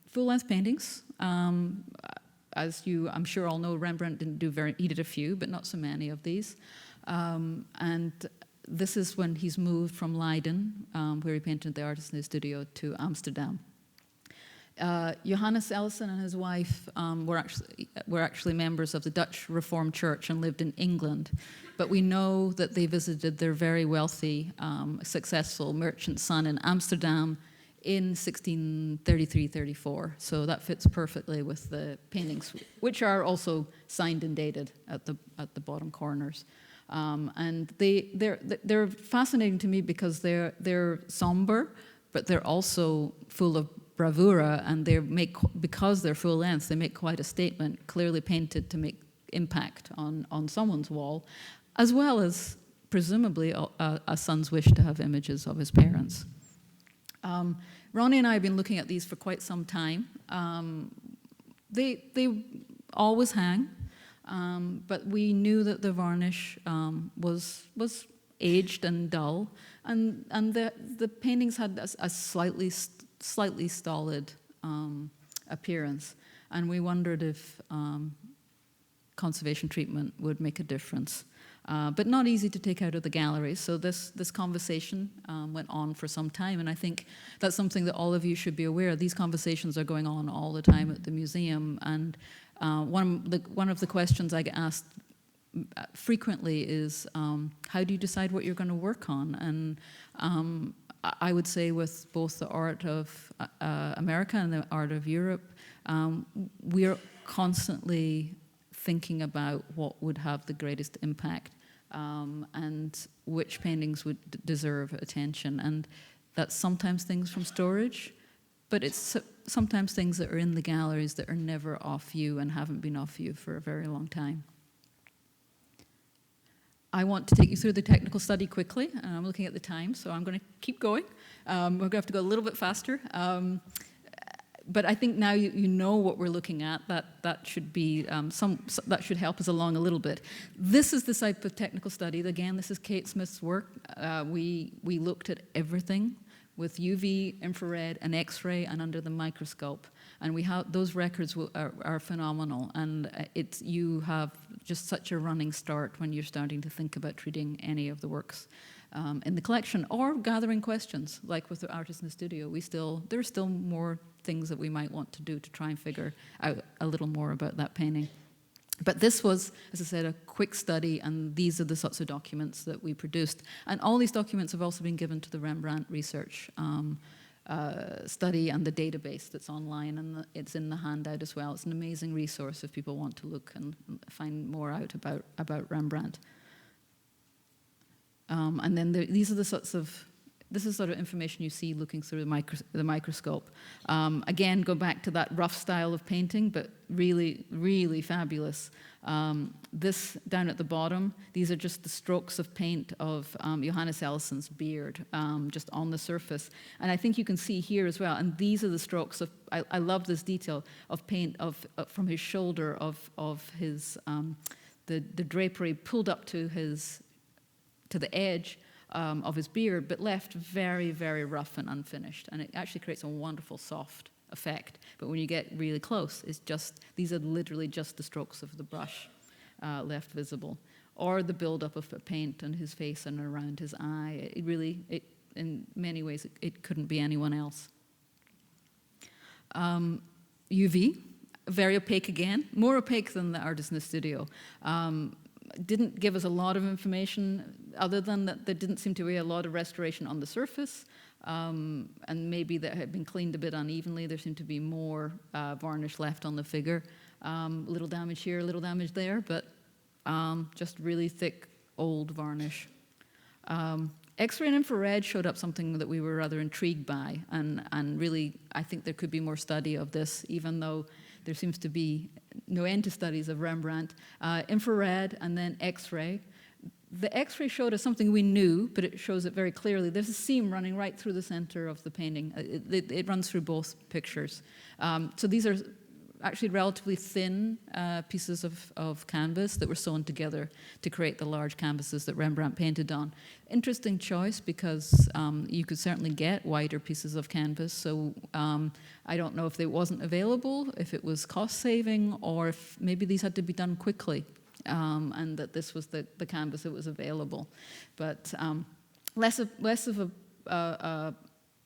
full-length paintings. As you, I'm sure, all know, Rembrandt he did a few, but not so many of these. And this is when he's moved from Leiden, where he painted the artist in the studio, to Amsterdam. Johannes Ellison and his wife were actually members of the Dutch Reformed Church and lived in England. But we know that they visited their very wealthy, successful merchant son in Amsterdam in 1633-34, so that fits perfectly with the paintings, which are also signed and dated at the bottom corners. And they're fascinating to me because they're somber, but they're also full of bravura, and because they're full length, they make quite a statement, clearly painted to make impact on someone's wall, as well as presumably a son's wish to have images of his parents. Rhona and I have been looking at these for quite some time. They always hang, but we knew that the varnish was aged and dull, and the paintings had a slightly stolid appearance, and we wondered if conservation treatment would make a difference. But not easy to take out of the galleries. So this conversation went on for some time, and I think that's something that all of you should be aware of. These conversations are going on all the time at the museum, and one of the questions I get asked frequently is, how do you decide what you're going to work on? And I would say with both the art of America and the art of Europe, we're constantly thinking about what would have the greatest impact and which paintings would deserve attention. And that's sometimes things from storage, but it's sometimes things that are in the galleries that are never off view and haven't been off view for a very long time. I want to take you through the technical study quickly, and I'm looking at the time, so I'm going to keep going. We're going to have to go a little bit faster. But I think now you know what we're looking at. That should be that should help us along a little bit. This is the type of technical study. Again, this is Kate Smith's work. We looked at everything with UV, infrared, and X-ray, and under the microscope. And those records are phenomenal. And you have just such a running start when you're starting to think about treating any of the works in the collection, or gathering questions, like with the artist in the studio. There are still more things that we might want to do to try and figure out a little more about that painting. But this was, as I said, a quick study, and these are the sorts of documents that we produced. And all these documents have also been given to the Rembrandt research study and the database that's online, and it's in the handout as well. It's an amazing resource if people want to look and find more out about Rembrandt. And then these are the sorts of this is sort of information you see looking through the microscope. Again, go back to that rough style of painting, but really, really fabulous. This down at the bottom, these are just the strokes of paint of Johannes Ellison's beard, just on the surface. And I think you can see here as well, and these are the strokes of, I love this detail, of paint from his shoulder of his, the drapery pulled up to the edge of his beard, but left very, very rough and unfinished. And it actually creates a wonderful soft effect. But when you get really close, these are literally just the strokes of the brush left visible. Or the buildup of the paint on his face and around his eye. In many ways, it couldn't be anyone else. UV, very opaque again, more opaque than the artist in the studio. Didn't give us a lot of information other than that there didn't seem to be a lot of restoration on the surface, and maybe that had been cleaned a bit unevenly. There seemed to be more varnish left on the figure. Little damage here, little damage there, but just really thick, old varnish. X-ray and infrared showed up something that we were rather intrigued by, and really I think there could be more study of this, even though there seems to be no end to studies of Rembrandt. Infrared and then X-ray. The X-ray showed us something we knew, but it shows it very clearly. There's a seam running right through the center of the painting. It runs through both pictures. So these are actually relatively thin pieces of canvas that were sewn together to create the large canvases that Rembrandt painted on. Interesting choice, because you could certainly get wider pieces of canvas, so I don't know if it wasn't available, if it was cost-saving, or if maybe these had to be done quickly, and that this was the canvas that was available. But less of a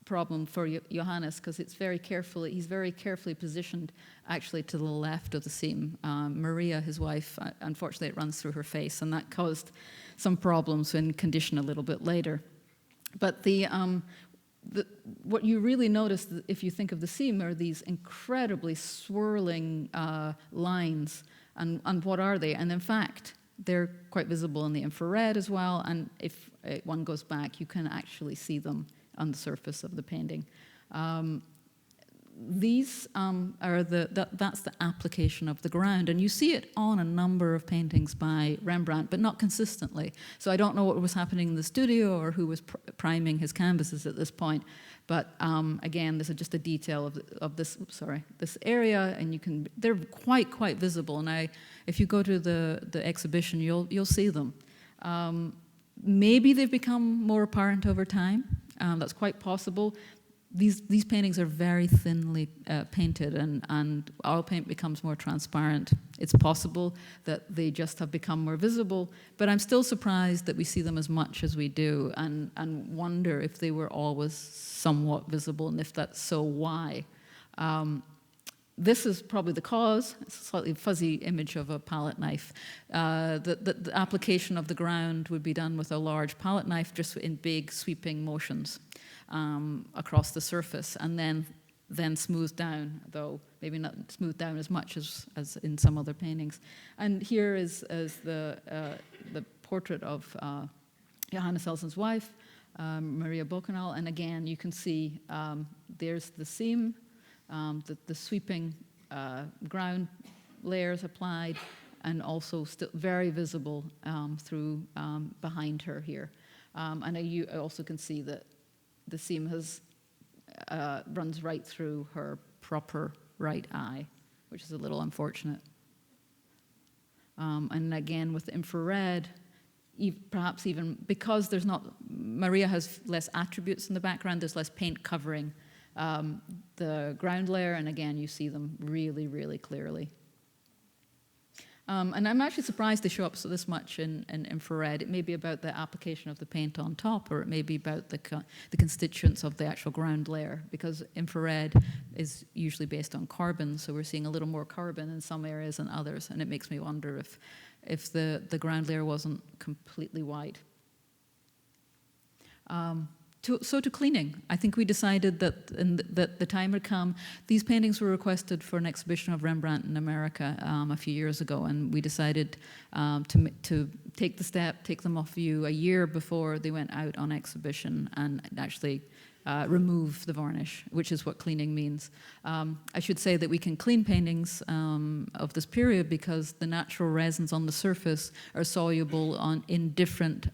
problem for Johannes, because he's very carefully positioned actually to the left of the seam. Maria, his wife, unfortunately it runs through her face, and that caused some problems in condition a little bit later. But what you really notice if you think of the seam are these incredibly swirling lines, and what are they? And in fact, they're quite visible in the infrared as well, and if one goes back, you can actually see them on the surface of the painting. These that's the application of the ground, and you see it on a number of paintings by Rembrandt, but not consistently. So I don't know what was happening in the studio or who was priming his canvases at this point. But again, this is just a detail of this area, and they're quite visible. And if you go to the exhibition, you'll see them. Maybe they've become more apparent over time. That's quite possible. These paintings are very thinly painted, and oil paint becomes more transparent. It's possible that they just have become more visible, but I'm still surprised that we see them as much as we do, and wonder if they were always somewhat visible, and if that's so, why? This is probably the cause. It's a slightly fuzzy image of a palette knife. The application of the ground would be done with a large palette knife, just in big sweeping motions across the surface, and then smoothed down, though maybe not smoothed down as much as in some other paintings. And here is the portrait of Johannes Ellison's wife, Maria Bocanal, and again you can see there's the seam. The sweeping ground layers applied, and also still very visible through behind her here. And you also can see that the seam runs right through her proper right eye, which is a little unfortunate. And again, with the infrared, perhaps even because Maria has less attributes in the background, there's less paint covering the ground layer, and again, you see them really, really clearly. And I'm actually surprised they show up this much in infrared. It may be about the application of the paint on top, or it may be about the constituents of the actual ground layer, because infrared is usually based on carbon, so we're seeing a little more carbon in some areas than others, and it makes me wonder if the ground layer wasn't completely white. To cleaning. I think we decided that the time had come. These paintings were requested for an exhibition of Rembrandt in America a few years ago, and we decided to take the step, take them off view a year before they went out on exhibition, and actually remove the varnish, which is what cleaning means. I should say that we can clean paintings of this period because the natural resins on the surface are soluble in different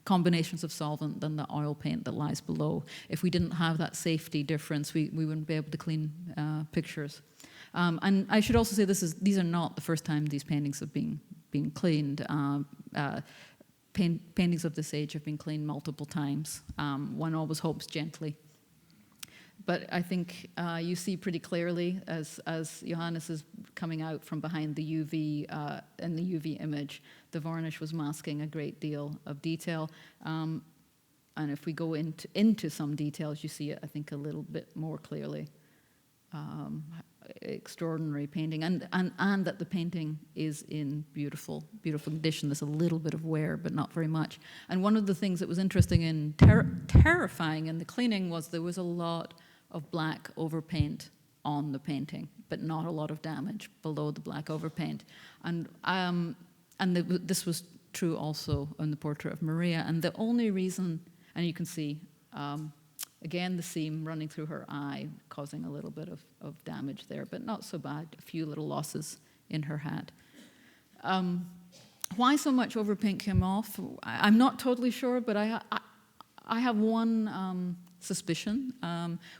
combinations of solvent than the oil paint that lies below. If we didn't have that safety difference, we wouldn't be able to clean pictures. And I should also say these are not the first time these paintings have been cleaned. Paintings of this age have been cleaned multiple times. One always hopes gently. But I think you see pretty clearly as Johannes is coming out from behind the UV in the UV image, the varnish was masking a great deal of detail. And if we go into some details, you see it, I think, a little bit more clearly. Extraordinary painting, and that the painting is in beautiful condition. There's a little bit of wear, but not very much. And one of the things that was interesting and terrifying in the cleaning was there was a lot of black overpaint on the painting, but not a lot of damage below the black overpaint. And this was true also in the portrait of Maria. And the only reason, and you can see, again, the seam running through her eye, causing a little bit of damage there, but not so bad. A few little losses in her hat. Why so much overpaint came off? I'm not totally sure, but I have one suspicion,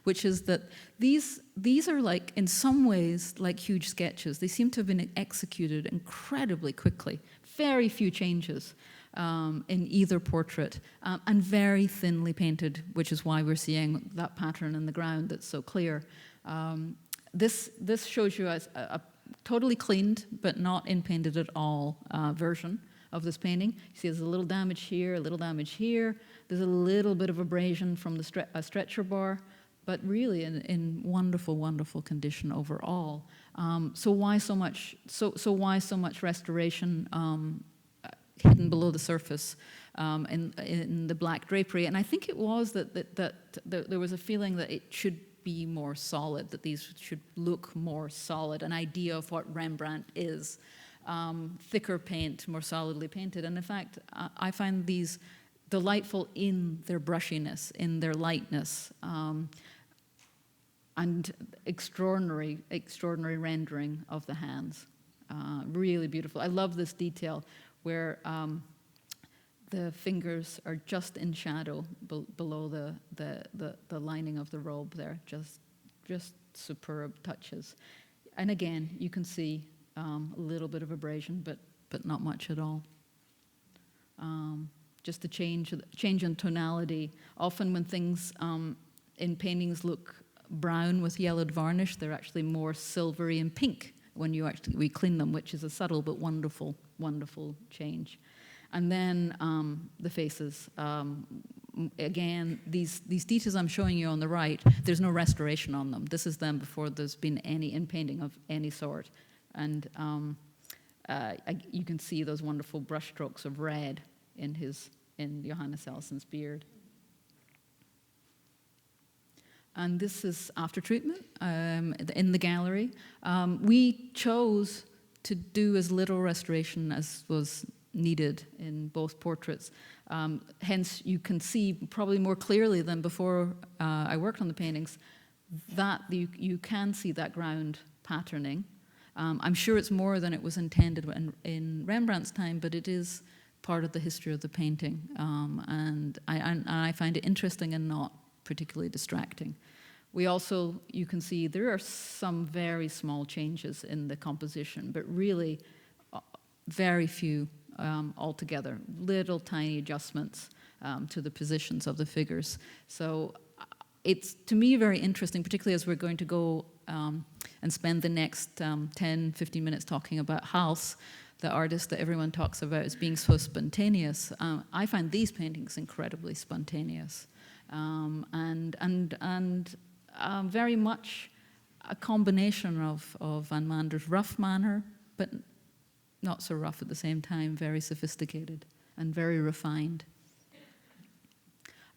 which is that these are like, in some ways, like huge sketches. They seem to have been executed incredibly quickly. Very few changes in either portrait, and very thinly painted, which is why we're seeing that pattern in the ground that's so clear. This shows you as a totally cleaned, but not in-painted at all version of this painting. You see there's a little damage here, a little damage here. There's a little bit of abrasion from the stretcher bar, but really in wonderful, wonderful condition overall. So why so much? So why so much restoration hidden below the surface in the black drapery? And I think it was that there was a feeling that it should be more solid, that these should look more solid, an idea of what Rembrandt is. Thicker paint, more solidly painted. And in fact, I find these delightful in their brushiness, in their lightness, and extraordinary rendering of the hands. Really beautiful. I love this detail where the fingers are just in shadow below the lining of the robe there. Just superb touches. And again, you can see a little bit of abrasion, but not much at all. Just the change in tonality. Often when things in paintings look brown with yellowed varnish, they're actually more silvery and pink when we clean them, which is a subtle but wonderful, wonderful change. And then the faces. Again, these details I'm showing you on the right, there's no restoration on them. This is them before there's been any in-painting of any sort. And you can see those wonderful brush strokes of red in Johannes Ellison's beard. And this is after treatment in the gallery. We chose to do as little restoration as was needed in both portraits. Hence, you can see probably more clearly than before I worked on the paintings that you can see that ground patterning. I'm sure it's more than it was intended in Rembrandt's time, but it is part of the history of the painting. And I find it interesting and not particularly distracting. We also, you can see there are some very small changes in the composition, but really very few altogether, little tiny adjustments to the positions of the figures. So it's, to me, very interesting, particularly as we're going to go and spend the next 10, 15 minutes talking about Hals, the artist that everyone talks about as being so spontaneous. I find these paintings incredibly spontaneous and very much a combination of Van Mander's rough manner, but not so rough at the same time, very sophisticated and very refined.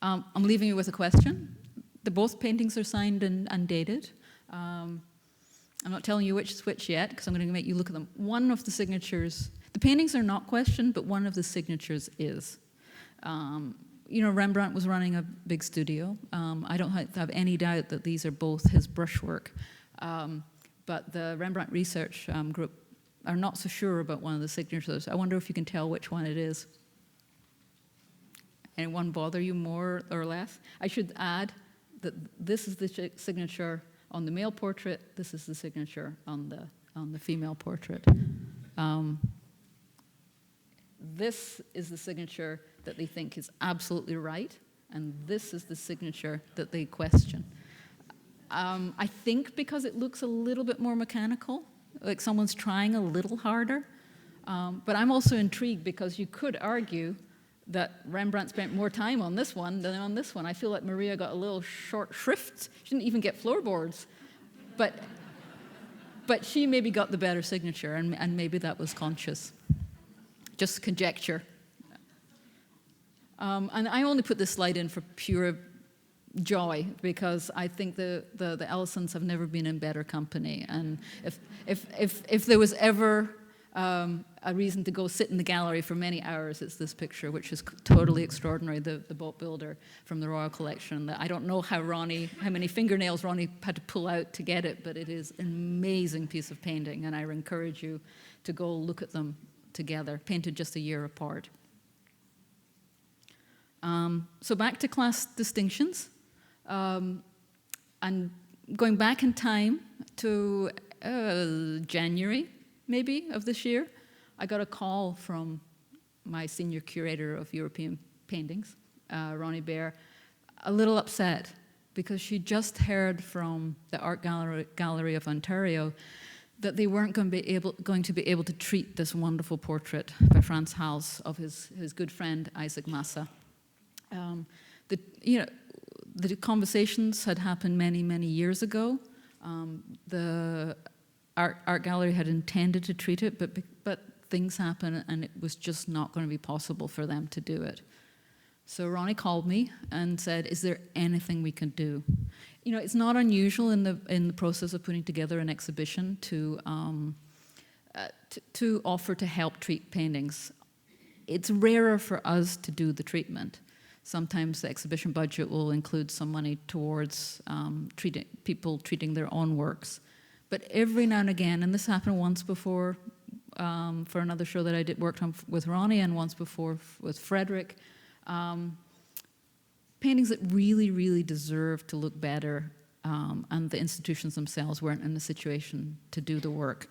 I'm leaving you with a question. Both paintings are signed and dated. I'm not telling you which is which yet, because I'm going to make you look at them. One of the signatures, the paintings are not questioned, but one of the signatures is. Rembrandt was running a big studio. I don't have any doubt that these are both his brushwork. But the Rembrandt Research Group are not so sure about one of the signatures. I wonder if you can tell which one it is. Anyone bother you more or less? I should add that this is the signature on the male portrait. This is the signature on the female portrait. This is the signature that they think is absolutely right, and this is the signature that they question. I think because it looks a little bit more mechanical, like someone's trying a little harder. But I'm also intrigued because you could argue that Rembrandt spent more time on this one than on this one. I feel like Maria got a little short shrift. She didn't even get floorboards. But she maybe got the better signature, and maybe that was conscious. Just conjecture. And I only put this slide in for pure joy, because I think the Ellisons have never been in better company. And if there was ever a reason to go sit in the gallery for many hours, it's this picture, which is totally extraordinary, the boat builder from the Royal Collection. I don't know how many fingernails Ronnie had to pull out to get it, but it is an amazing piece of painting, and I encourage you to go look at them together, painted just a year apart. So back to class distinctions, and going back in time to January, maybe, of this year, I got a call from my senior curator of European paintings, Ronnie Bear, a little upset because she just heard from the Art Gallery of Ontario that they weren't going to be able to treat this wonderful portrait by Frans Hals of his good friend Eijk Massa. The conversations had happened many, many years ago. The art gallery had intended to treat it, but things happened, and it was just not going to be possible for them to do it. So Ronnie called me and said, "Is there anything we can do?" It's not unusual in the process of putting together an exhibition to offer to help treat paintings. It's rarer for us to do the treatment. Sometimes the exhibition budget will include some money towards people treating their own works. But every now and again, and this happened once before for another show that I worked on with Ronnie, and once before with Frederick, paintings that really, really deserve to look better, and the institutions themselves weren't in a situation to do the work.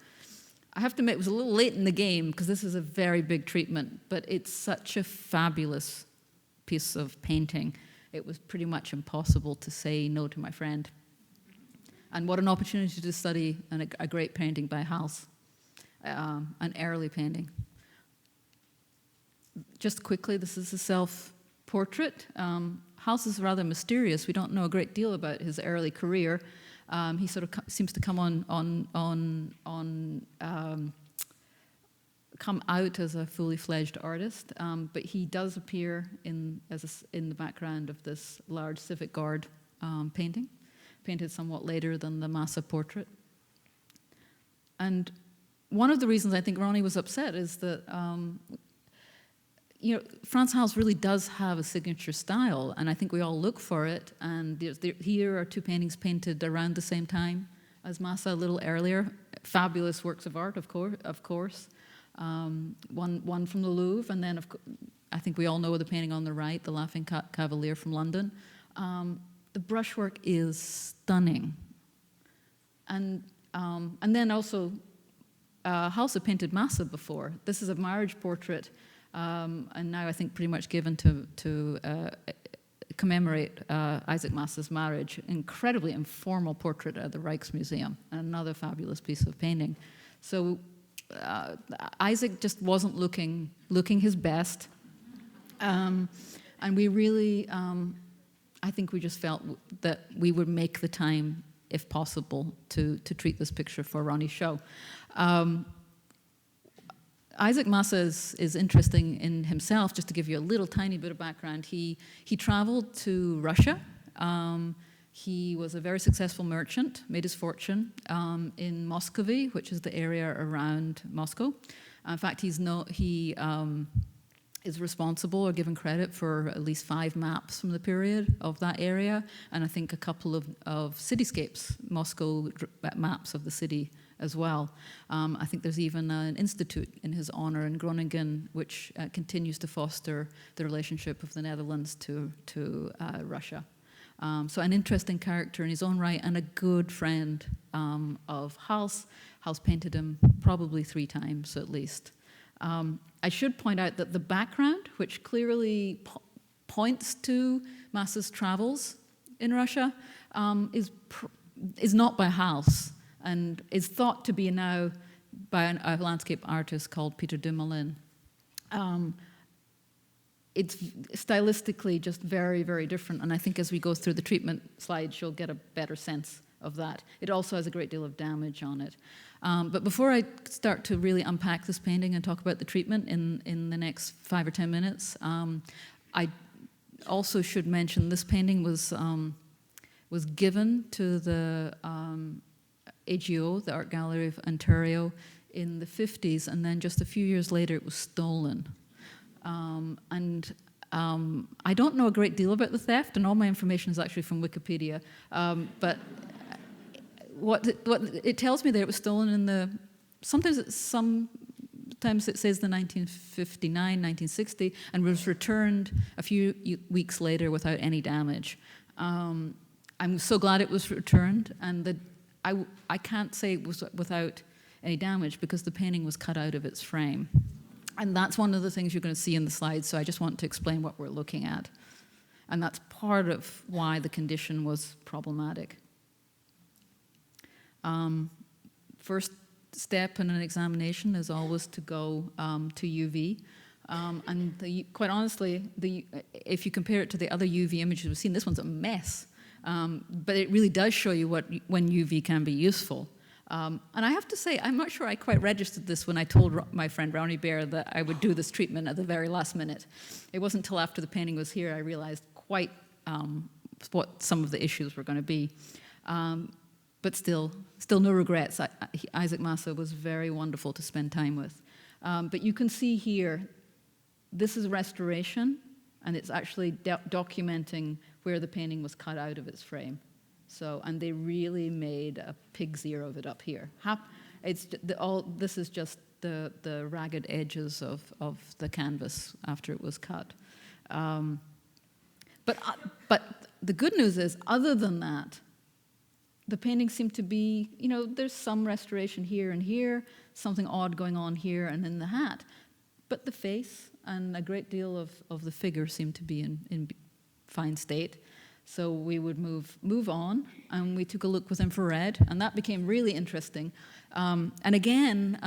I have to admit, it was a little late in the game, because this is a very big treatment, but it's such a fabulous piece of painting. It was pretty much impossible to say no to my friend. And what an opportunity to study a great painting by Hals, an early painting. Just quickly, this is a self-portrait. Hals is rather mysterious. We don't know a great deal about his early career. He sort of seems to come out as a fully fledged artist, but he does appear in the background of this large Civic Guard painting, painted somewhat later than the Massa portrait. And one of the reasons I think Ronnie was upset is that Frans Hals really does have a signature style, and I think we all look for it. And here are two paintings painted around the same time as Massa, a little earlier. Fabulous works of art, of course. One from the Louvre, and then I think we all know the painting on the right, the Laughing Cavalier from London. The brushwork is stunning, and then also Hals had painted Massa before. This is a marriage portrait, and now I think pretty much given to commemorate Eijk Massa's marriage. Incredibly informal portrait at the Rijksmuseum, another fabulous piece of painting. So. Eijk just wasn't looking his best, and we really, I think we just felt that we would make the time, if possible, to treat this picture for Ronnie's show. Isaac Massa is interesting in himself. Just to give you a little tiny bit of background, he traveled to Russia. He was a very successful merchant, made his fortune in Muscovy, which is the area around Moscow. In fact, he is responsible or given credit for at least 5 maps from the period of that area, and I think a couple of cityscapes, Moscow maps of the city as well. I think there's even an institute in his honor in Groningen, which continues to foster the relationship of the Netherlands to Russia. So an interesting character in his own right and a good friend of Hals. Hals painted him probably 3 times at least. I should point out that the background, which clearly points to Massa's travels in Russia, is not by Hals and is thought to be now by a landscape artist called Peter Dumoulin. It's stylistically just very, very different, and I think as we go through the treatment slides, you'll get a better sense of that. It also has a great deal of damage on it. But before I start to really unpack this painting and talk about the treatment in the next 5 or 10 minutes, I also should mention this painting was given to the AGO, the Art Gallery of Ontario, in the 50s, and then just a few years later it was stolen. I don't know a great deal about the theft, and all my information is actually from Wikipedia, but what it tells me that it was stolen in sometimes it says the 1959, 1960, and was returned a few weeks later without any damage. I'm so glad it was returned, and I can't say it was without any damage because the painting was cut out of its frame. And that's one of the things you're going to see in the slides, so I just want to explain what we're looking at. And that's part of why the condition was problematic. First step in an examination is always to go to UV. Quite honestly, if you compare it to the other UV images we've seen, this one's a mess. But it really does show you when UV can be useful. And I have to say, I'm not sure I quite registered this when I told my friend Brownie Bear that I would do this treatment at the very last minute. It wasn't until after the painting was here I realized quite what some of the issues were going to be. But still no regrets. Isaac Massa was very wonderful to spend time with. But you can see here, this is restoration, and it's actually documenting where the painting was cut out of its frame. So, and they really made a pig's ear of it up here. This is just the ragged edges of the canvas after it was cut. But the good news is, other than that, the paintings seem to be, there's some restoration here and here, something odd going on here and in the hat. But the face and a great deal of the figure seem to be in fine state. So we would move on, and we took a look with infrared, and that became really interesting. And again,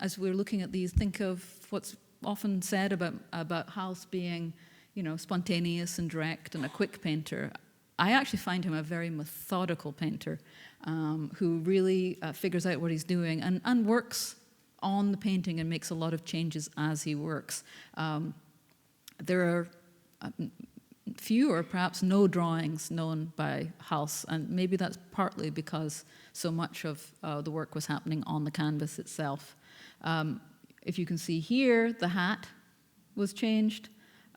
as we're looking at these, think of what's often said about Hals being, spontaneous and direct and a quick painter. I actually find him a very methodical painter who really figures out what he's doing and works on the painting and makes a lot of changes as he works. There are few or perhaps no drawings known by Hals, and maybe that's partly because so much of the work was happening on the canvas itself. If you can see here, the hat was changed.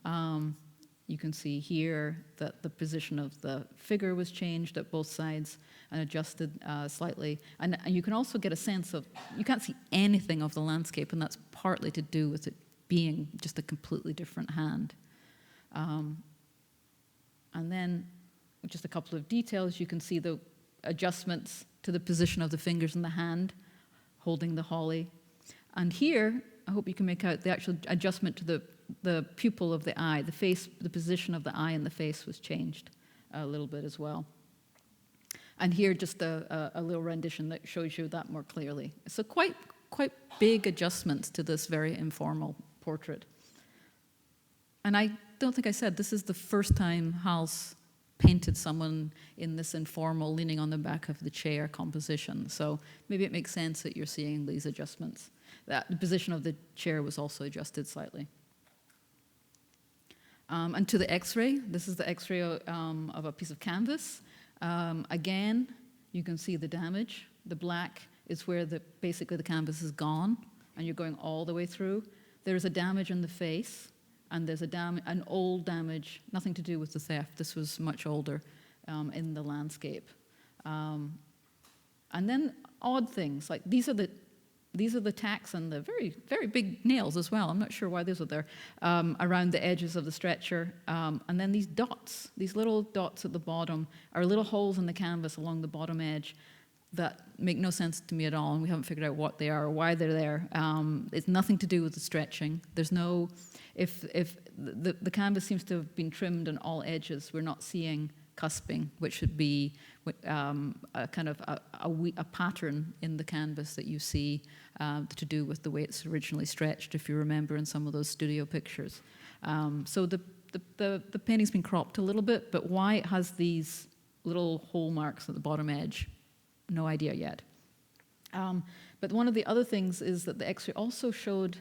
You can see here that the position of the figure was changed at both sides and adjusted slightly. And you can also get a sense of, you can't see anything of the landscape, and that's partly to do with it being just a completely different hand. And then, just a couple of details, you can see the adjustments to the position of the fingers in the hand, holding the holly. And here, I hope you can make out the actual adjustment to the pupil of the eye, the face, the position of the eye and the face was changed a little bit as well. And here, just a little rendition that shows you that more clearly. So quite big adjustments to this very informal portrait. And I don't think I said, this is the first time Hals painted someone in this informal, leaning on the back of the chair composition. So maybe it makes sense that you're seeing these adjustments. the position of the chair was also adjusted slightly. And to the X-ray, this is the X-ray of a piece of canvas. Again, you can see the damage. The black is where basically the canvas is gone, and you're going all the way through. There's a damage in the face, and there's an old damage, nothing to do with the theft. This was much older in the landscape. And then odd things, like these are the tacks and the very, very big nails as well. I'm not sure why those are there, around the edges of the stretcher. And then these dots, these little dots at the bottom, are little holes in the canvas along the bottom edge that make no sense to me at all, and we haven't figured out what they are or why they're there. It's nothing to do with the stretching. There's no, if the canvas seems to have been trimmed on all edges, we're not seeing cusping, which should be a kind of a pattern in the canvas that you see to do with the way it's originally stretched, if you remember in some of those studio pictures. So the painting's been cropped a little bit, but why it has these little hole marks at the bottom edge, no idea yet. But one of the other things is that the X-ray also showed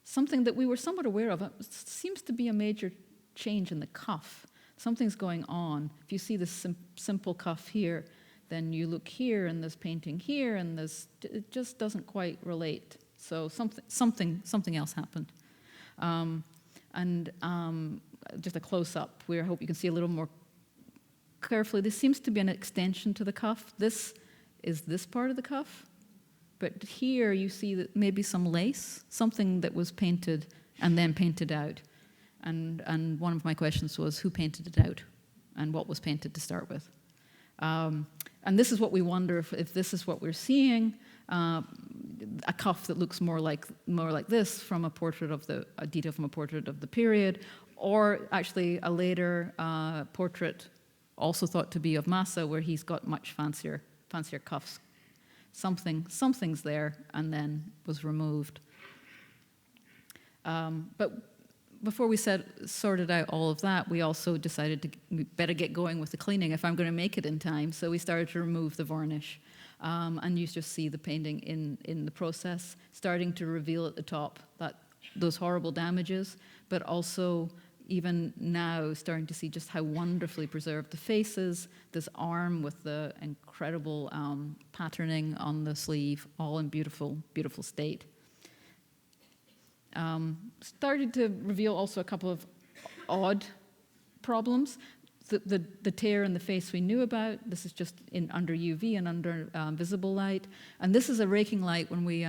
something that we were somewhat aware of. It seems to be a major change in the cuff. Something's going on. If you see this simple cuff here, then you look here and there's painting here, and it just doesn't quite relate. So something else happened. Just a close-up, where I hope you can see a little more carefully. This seems to be an extension to the cuff. This is this part of the cuff. But here you see that maybe some lace, something that was painted and then painted out. And one of my questions was, who painted it out? And what was painted to start with? And this is what we wonder, if this is what we're seeing, a cuff that looks more like this from a detail from a portrait of the period, or actually a later portrait also thought to be of Massa, where he's got much fancier cuffs. Something's there, and then was removed. But before we sorted out all of that, we also decided we better get going with the cleaning if I'm going to make it in time. So we started to remove the varnish. And you just see the painting in the process, starting to reveal at the top those horrible damages, but also even now starting to see just how wonderfully preserved the face is, this arm with the incredible patterning on the sleeve, all in beautiful, beautiful state. Started to reveal also a couple of odd problems. The tear in the face we knew about. This is just under UV and under visible light. And this is a raking light when we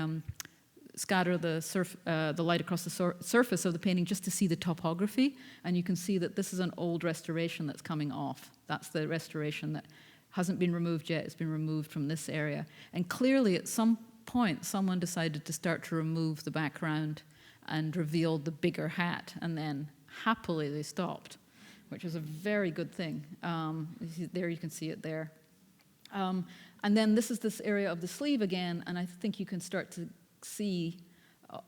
scatter the light across the surface of the painting just to see the topography. And you can see that this is an old restoration that's coming off. That's the restoration that hasn't been removed yet. It's been removed from this area. And clearly at some point, someone decided to start to remove the background and revealed the bigger hat, and then happily they stopped, which is a very good thing. There you can see it there. And then this is this area of the sleeve again, and I think you can start to see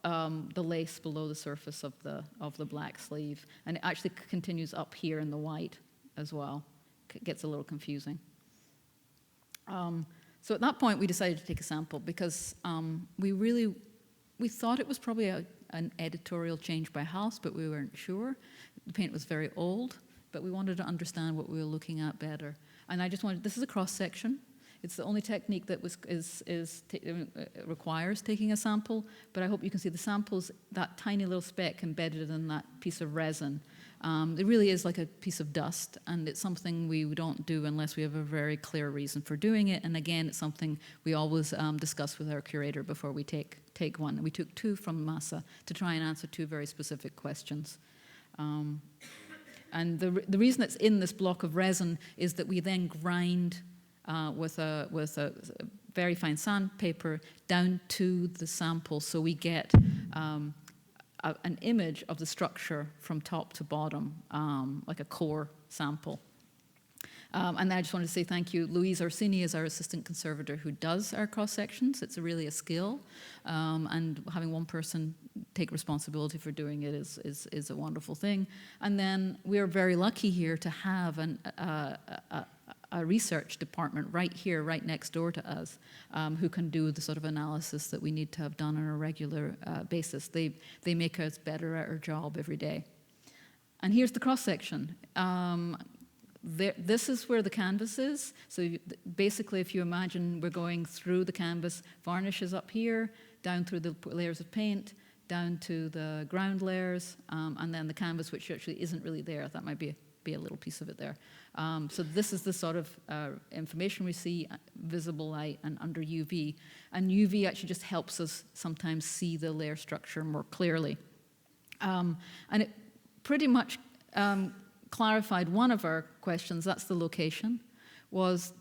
the lace below the surface of the black sleeve, and it actually continues up here in the white as well. It gets a little confusing. So at that point, we decided to take a sample because we thought it was probably an editorial change by Hals, but we weren't sure. The paint was very old, but we wanted to understand what we were looking at better. And I just wanted, this is a cross-section. It's the only technique that requires taking a sample, but I hope you can see the samples, that tiny little speck embedded in that piece of resin. It really is like a piece of dust, and it's something we don't do unless we have a very clear reason for doing it. And again, it's something we always discuss with our curator before we take one. We took 2 from Massa to try and answer 2 very specific questions. And the reason it's in this block of resin is that we then grind with a very fine sandpaper down to the sample, so we get an image of the structure from top to bottom, like a core sample. And I just wanted to say thank you. Louise Orsini is our assistant conservator who does our cross-sections. It's really a skill, and having one person take responsibility for doing it is a wonderful thing. And then we are very lucky here to have a a research department right here, right next door to us, who can do the sort of analysis that we need to have done on a regular basis. They make us better at our job every day. And here's the cross-section. This is where the canvas is. So basically, if you imagine we're going through the canvas, varnish is up here, down through the layers of paint, down to the ground layers, and then the canvas, which actually isn't really there. That might be a little piece of it there. So this is the sort of information we see, visible light and under UV. And UV actually just helps us sometimes see the layer structure more clearly. And it pretty much clarified one of our questions, that's the location, was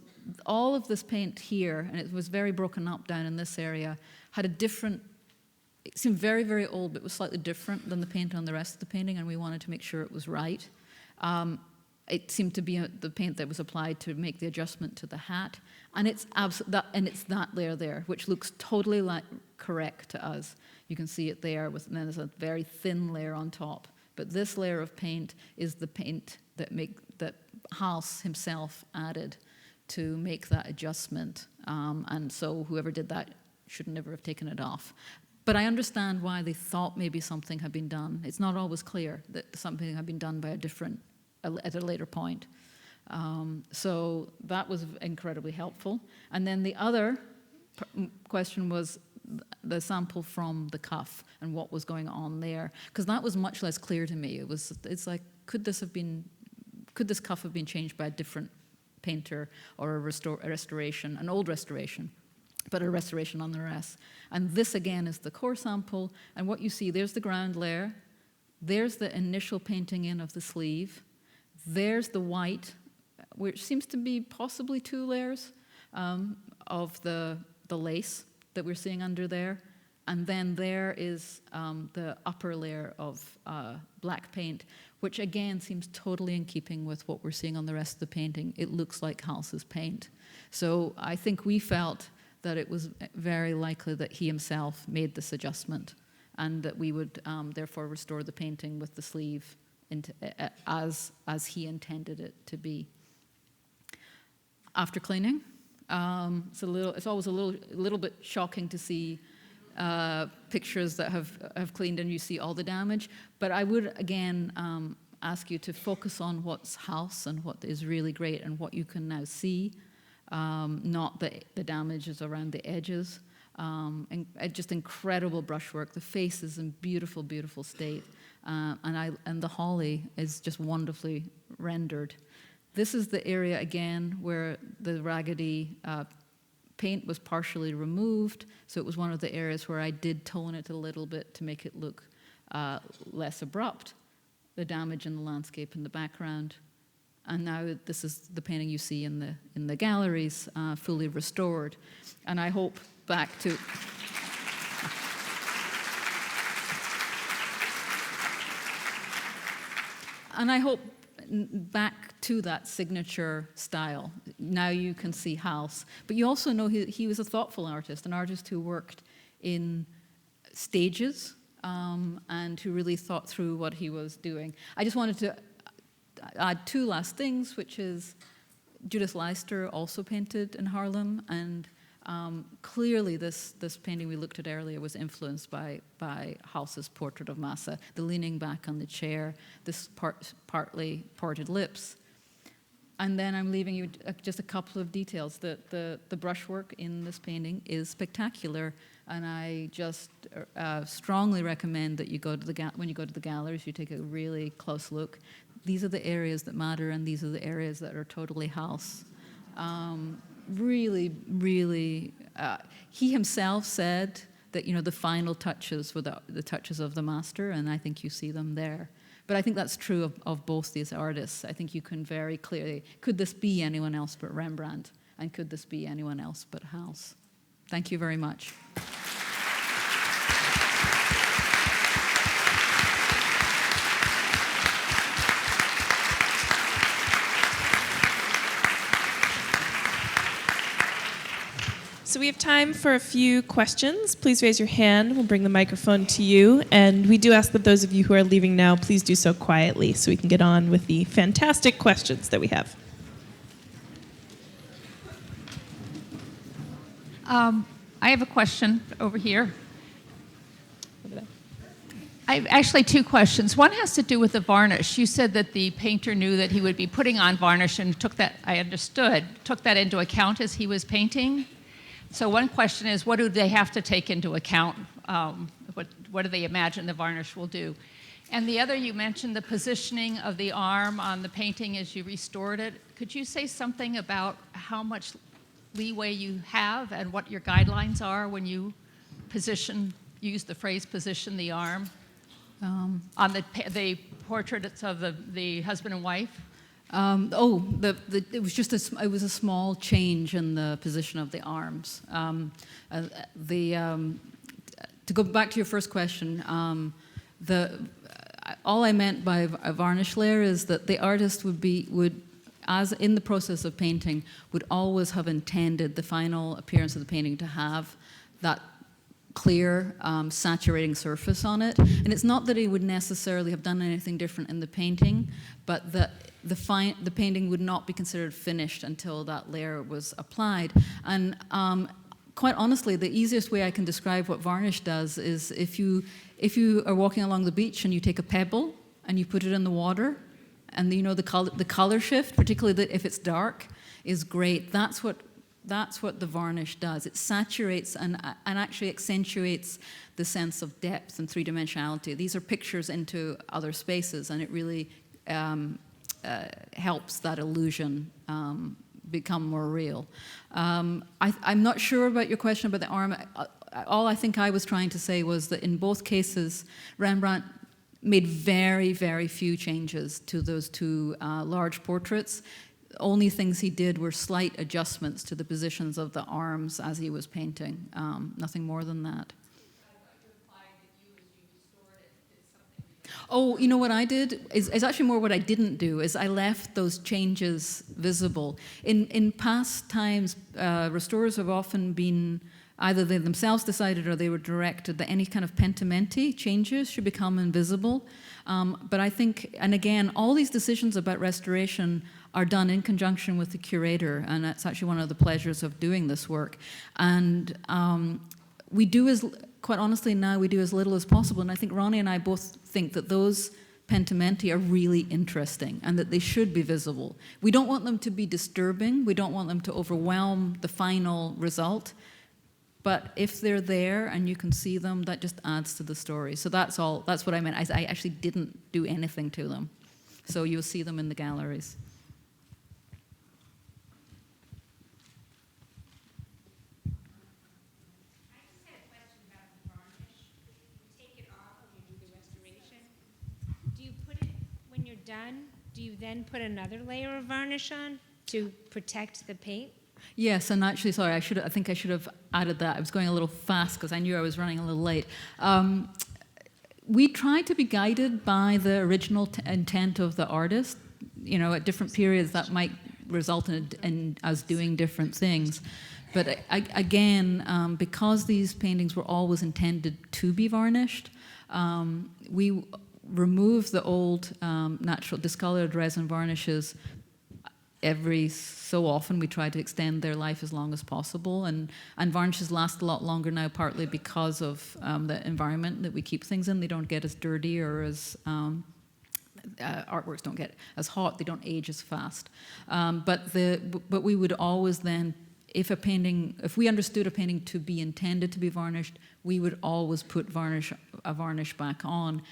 all of this paint here, and it was very broken up down in this area, had a different, it seemed very, very old, but it was slightly different than the paint on the rest of the painting, and we wanted to make sure it was right. It seemed to be the paint that was applied to make the adjustment to the hat, and it's that layer there, which looks totally correct to us. You can see it there, and then there's a very thin layer on top. But this layer of paint is the paint that Hals himself added to make that adjustment, and so whoever did that should never have taken it off. But I understand why they thought maybe something had been done. It's not always clear that something had been done by at a later point. So that was incredibly helpful. And then the other question was the sample from the cuff and what was going on there, because that was much less clear to me. It's like, could this cuff have been changed by a different painter or a restoration, an old restoration, but a restoration on the rest. And this again is the core sample, and what you see, there's the ground layer, there's the initial painting in of the sleeve, there's the white, which seems to be possibly 2 layers of the lace that we're seeing under there. And then there is the upper layer of black paint, which again seems totally in keeping with what we're seeing on the rest of the painting. It looks like Hals's paint. So I think we felt that it was very likely that he himself made this adjustment, and that we would therefore restore the painting with the sleeve as he intended it to be. After cleaning, it's always a little bit shocking to see pictures that have cleaned and you see all the damage. But I would again ask you to focus on what's Hals and what is really great and what you can now see, not the damages around the edges. And just incredible brushwork. The face is in beautiful, beautiful state, and the holly is just wonderfully rendered. This is the area, again, where the raggedy paint was partially removed, so it was one of the areas where I did tone it a little bit to make it look less abrupt, the damage in the landscape in the background. And now this is the painting you see in the galleries, fully restored. And I hope back to... And I hope back to that signature style. Now you can see Hals. But you also know he was a thoughtful artist, an artist who worked in stages and who really thought through what he was doing. I just wanted to add 2 last things, which is Judith Leister also painted in Haarlem, and clearly this painting we looked at earlier was influenced by Hals's portrait of Massa, the leaning back on the chair, this partly parted lips. And then I'm leaving you just a couple of details. The brushwork in this painting is spectacular, and I just strongly recommend that you go to when you go to the galleries, you take a really close look. These are the areas that matter, and these are the areas that are totally Hals. Really, really, he himself said that, the final touches were the touches of the master, and I think you see them there. But I think that's true of both these artists. I think you can very clearly, could this be anyone else but Rembrandt? And could this be anyone else but Hals? Thank you very much. So we have time for a few questions. Please raise your hand. We'll bring the microphone to you. And we do ask that those of you who are leaving now, please do so quietly so we can get on with the fantastic questions that we have. I have a question over here. I have actually two questions. One has to do with the varnish. You said that the painter knew that he would be putting on varnish and took that into account as he was painting. So one question is, what do they have to take into account? What do they imagine the varnish will do? And the other, you mentioned the positioning of the arm on the painting as you restored it. Could you say something about how much leeway you have and what your guidelines are when you use the phrase position the arm on the portraits of the husband and wife? It was just it was a small change in the position of the arms. To go back to your first question, all I meant by a varnish layer is that the artist would, as in the process of painting, would always have intended the final appearance of the painting to have that clear, saturating surface on it. And it's not that he would necessarily have done anything different in the painting, but the painting would not be considered finished until that layer was applied. And quite honestly, the easiest way I can describe what varnish does is if you are walking along the beach and you take a pebble and you put it in the water, and the color shift, particularly if it's dark, is great. That's what the varnish does. It saturates and actually accentuates the sense of depth and three-dimensionality. These are pictures into other spaces, and it really helps that illusion become more real. I'm not sure about your question about the arm. All I think I was trying to say was that in both cases, Rembrandt made very, very few changes to those two large portraits. The only things he did were slight adjustments to the positions of the arms as he was painting. Nothing more than that. Oh, you know what I did is actually more what I didn't do, is I left those changes visible. In past times, restorers have often been, either they themselves decided or they were directed that any kind of pentimenti changes should become invisible. But I think, and again, all these decisions about restoration are done in conjunction with the curator, and that's actually one of the pleasures of doing this work. And quite honestly now, we do as little as possible, and I think Rhona and I both think that those pentimenti are really interesting and that they should be visible. We don't want them to be disturbing, we don't want them to overwhelm the final result, but if they're there and you can see them, that just adds to the story. So that's what I meant. I actually didn't do anything to them. So you'll see them in the galleries. Done, do you then put another layer of varnish on to protect the paint? Yes, and actually, sorry, I think I should have added that. I was going a little fast because I knew I was running a little late. We try to be guided by the original intent of the artist. At different periods that might result in us doing different things. But again, because these paintings were always intended to be varnished, we remove the old natural discolored resin varnishes every so often. We try to extend their life as long as possible, and varnishes last a lot longer now, partly because of the environment that we keep things in. They don't get as dirty, or as artworks don't get as hot. They don't age as fast. But we would always then, if we understood a painting to be intended to be varnished, we would always put a varnish back on,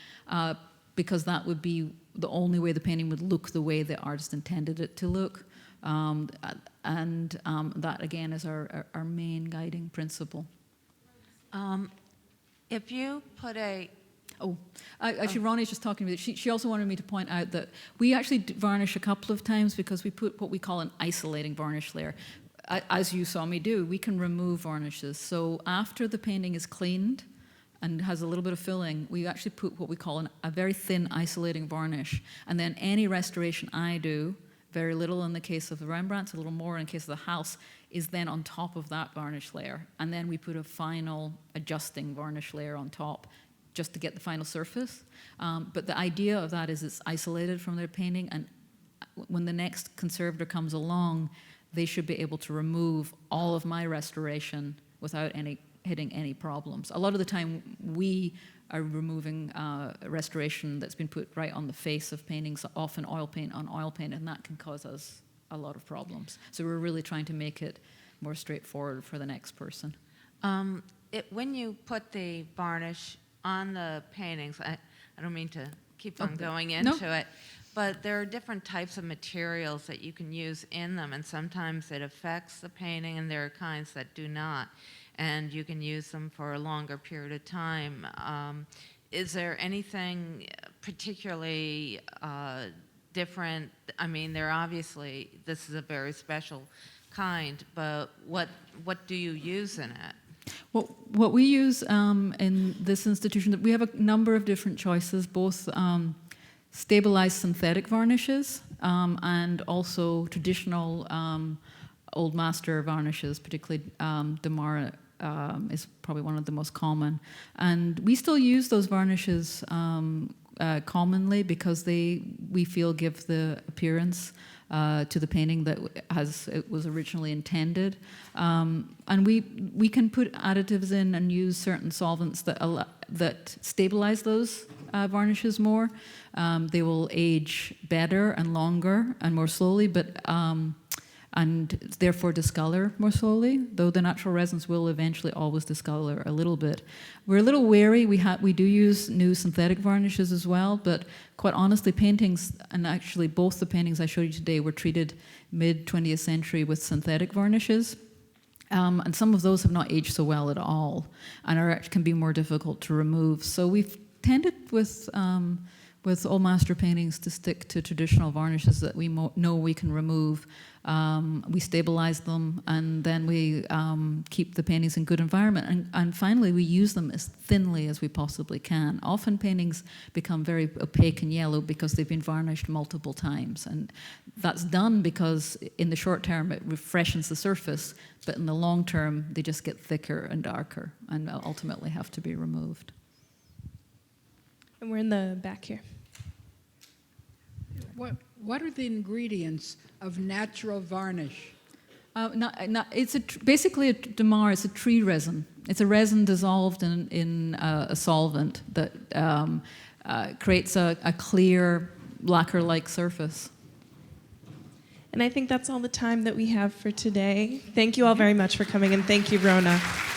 because that would be the only way the painting would look the way the artist intended it to look. That, again, is our main guiding principle. If you put Actually, Ronnie's just talking to me. She also wanted me to point out that we actually varnish a couple of times because we put what we call an isolating varnish layer. As you saw me do, we can remove varnishes. So after the painting is cleaned and has a little bit of filling, we actually put what we call a very thin isolating varnish. And then any restoration I do, very little in the case of the Rembrandts, a little more in the case of the Hals, is then on top of that varnish layer. And then we put a final adjusting varnish layer on top just to get the final surface. But the idea of that is it's isolated from their painting, and when the next conservator comes along, they should be able to remove all of my restoration without hitting any problems. A lot of the time we are removing restoration that's been put right on the face of paintings, often oil paint on oil paint, and that can cause us a lot of problems. So we're really trying to make it more straightforward for the next person. When you put the varnish on the paintings, I don't mean to keep on going into it, but there are different types of materials that you can use in them, and sometimes it affects the painting, and there are kinds that do not, and you can use them for a longer period of time. Is there anything particularly different? I mean, this is a very special kind, but what do you use in it? Well, what we use in this institution, we have a number of different choices, both stabilized synthetic varnishes and also traditional old master varnishes, particularly Damara is probably one of the most common. And we still use those varnishes commonly because we feel give the appearance to the painting that it was originally intended. And we can put additives in and use certain solvents that stabilize those varnishes more. They will age better and longer and more slowly, and therefore discolor more slowly, though the natural resins will eventually always discolor a little bit. We're a little wary. We do use new synthetic varnishes as well, but quite honestly, paintings, and actually both the paintings I showed you today were treated mid-20th century with synthetic varnishes. And some of those have not aged so well at all and can be more difficult to remove. So we've tended with old master paintings to stick to traditional varnishes that we know we can remove. We stabilize them, and then we keep the paintings in good environment. And finally, we use them as thinly as we possibly can. Often paintings become very opaque and yellow because they've been varnished multiple times. And that's done because in the short term, it refreshes the surface, but in the long term, they just get thicker and darker and ultimately have to be removed. And we're in the back here. What are the ingredients of natural varnish? It's basically a Damar. It's a tree resin. It's a resin dissolved in a solvent that creates a clear lacquer-like surface. And I think that's all the time that we have for today. Thank you all very much for coming, and thank you, Rhona.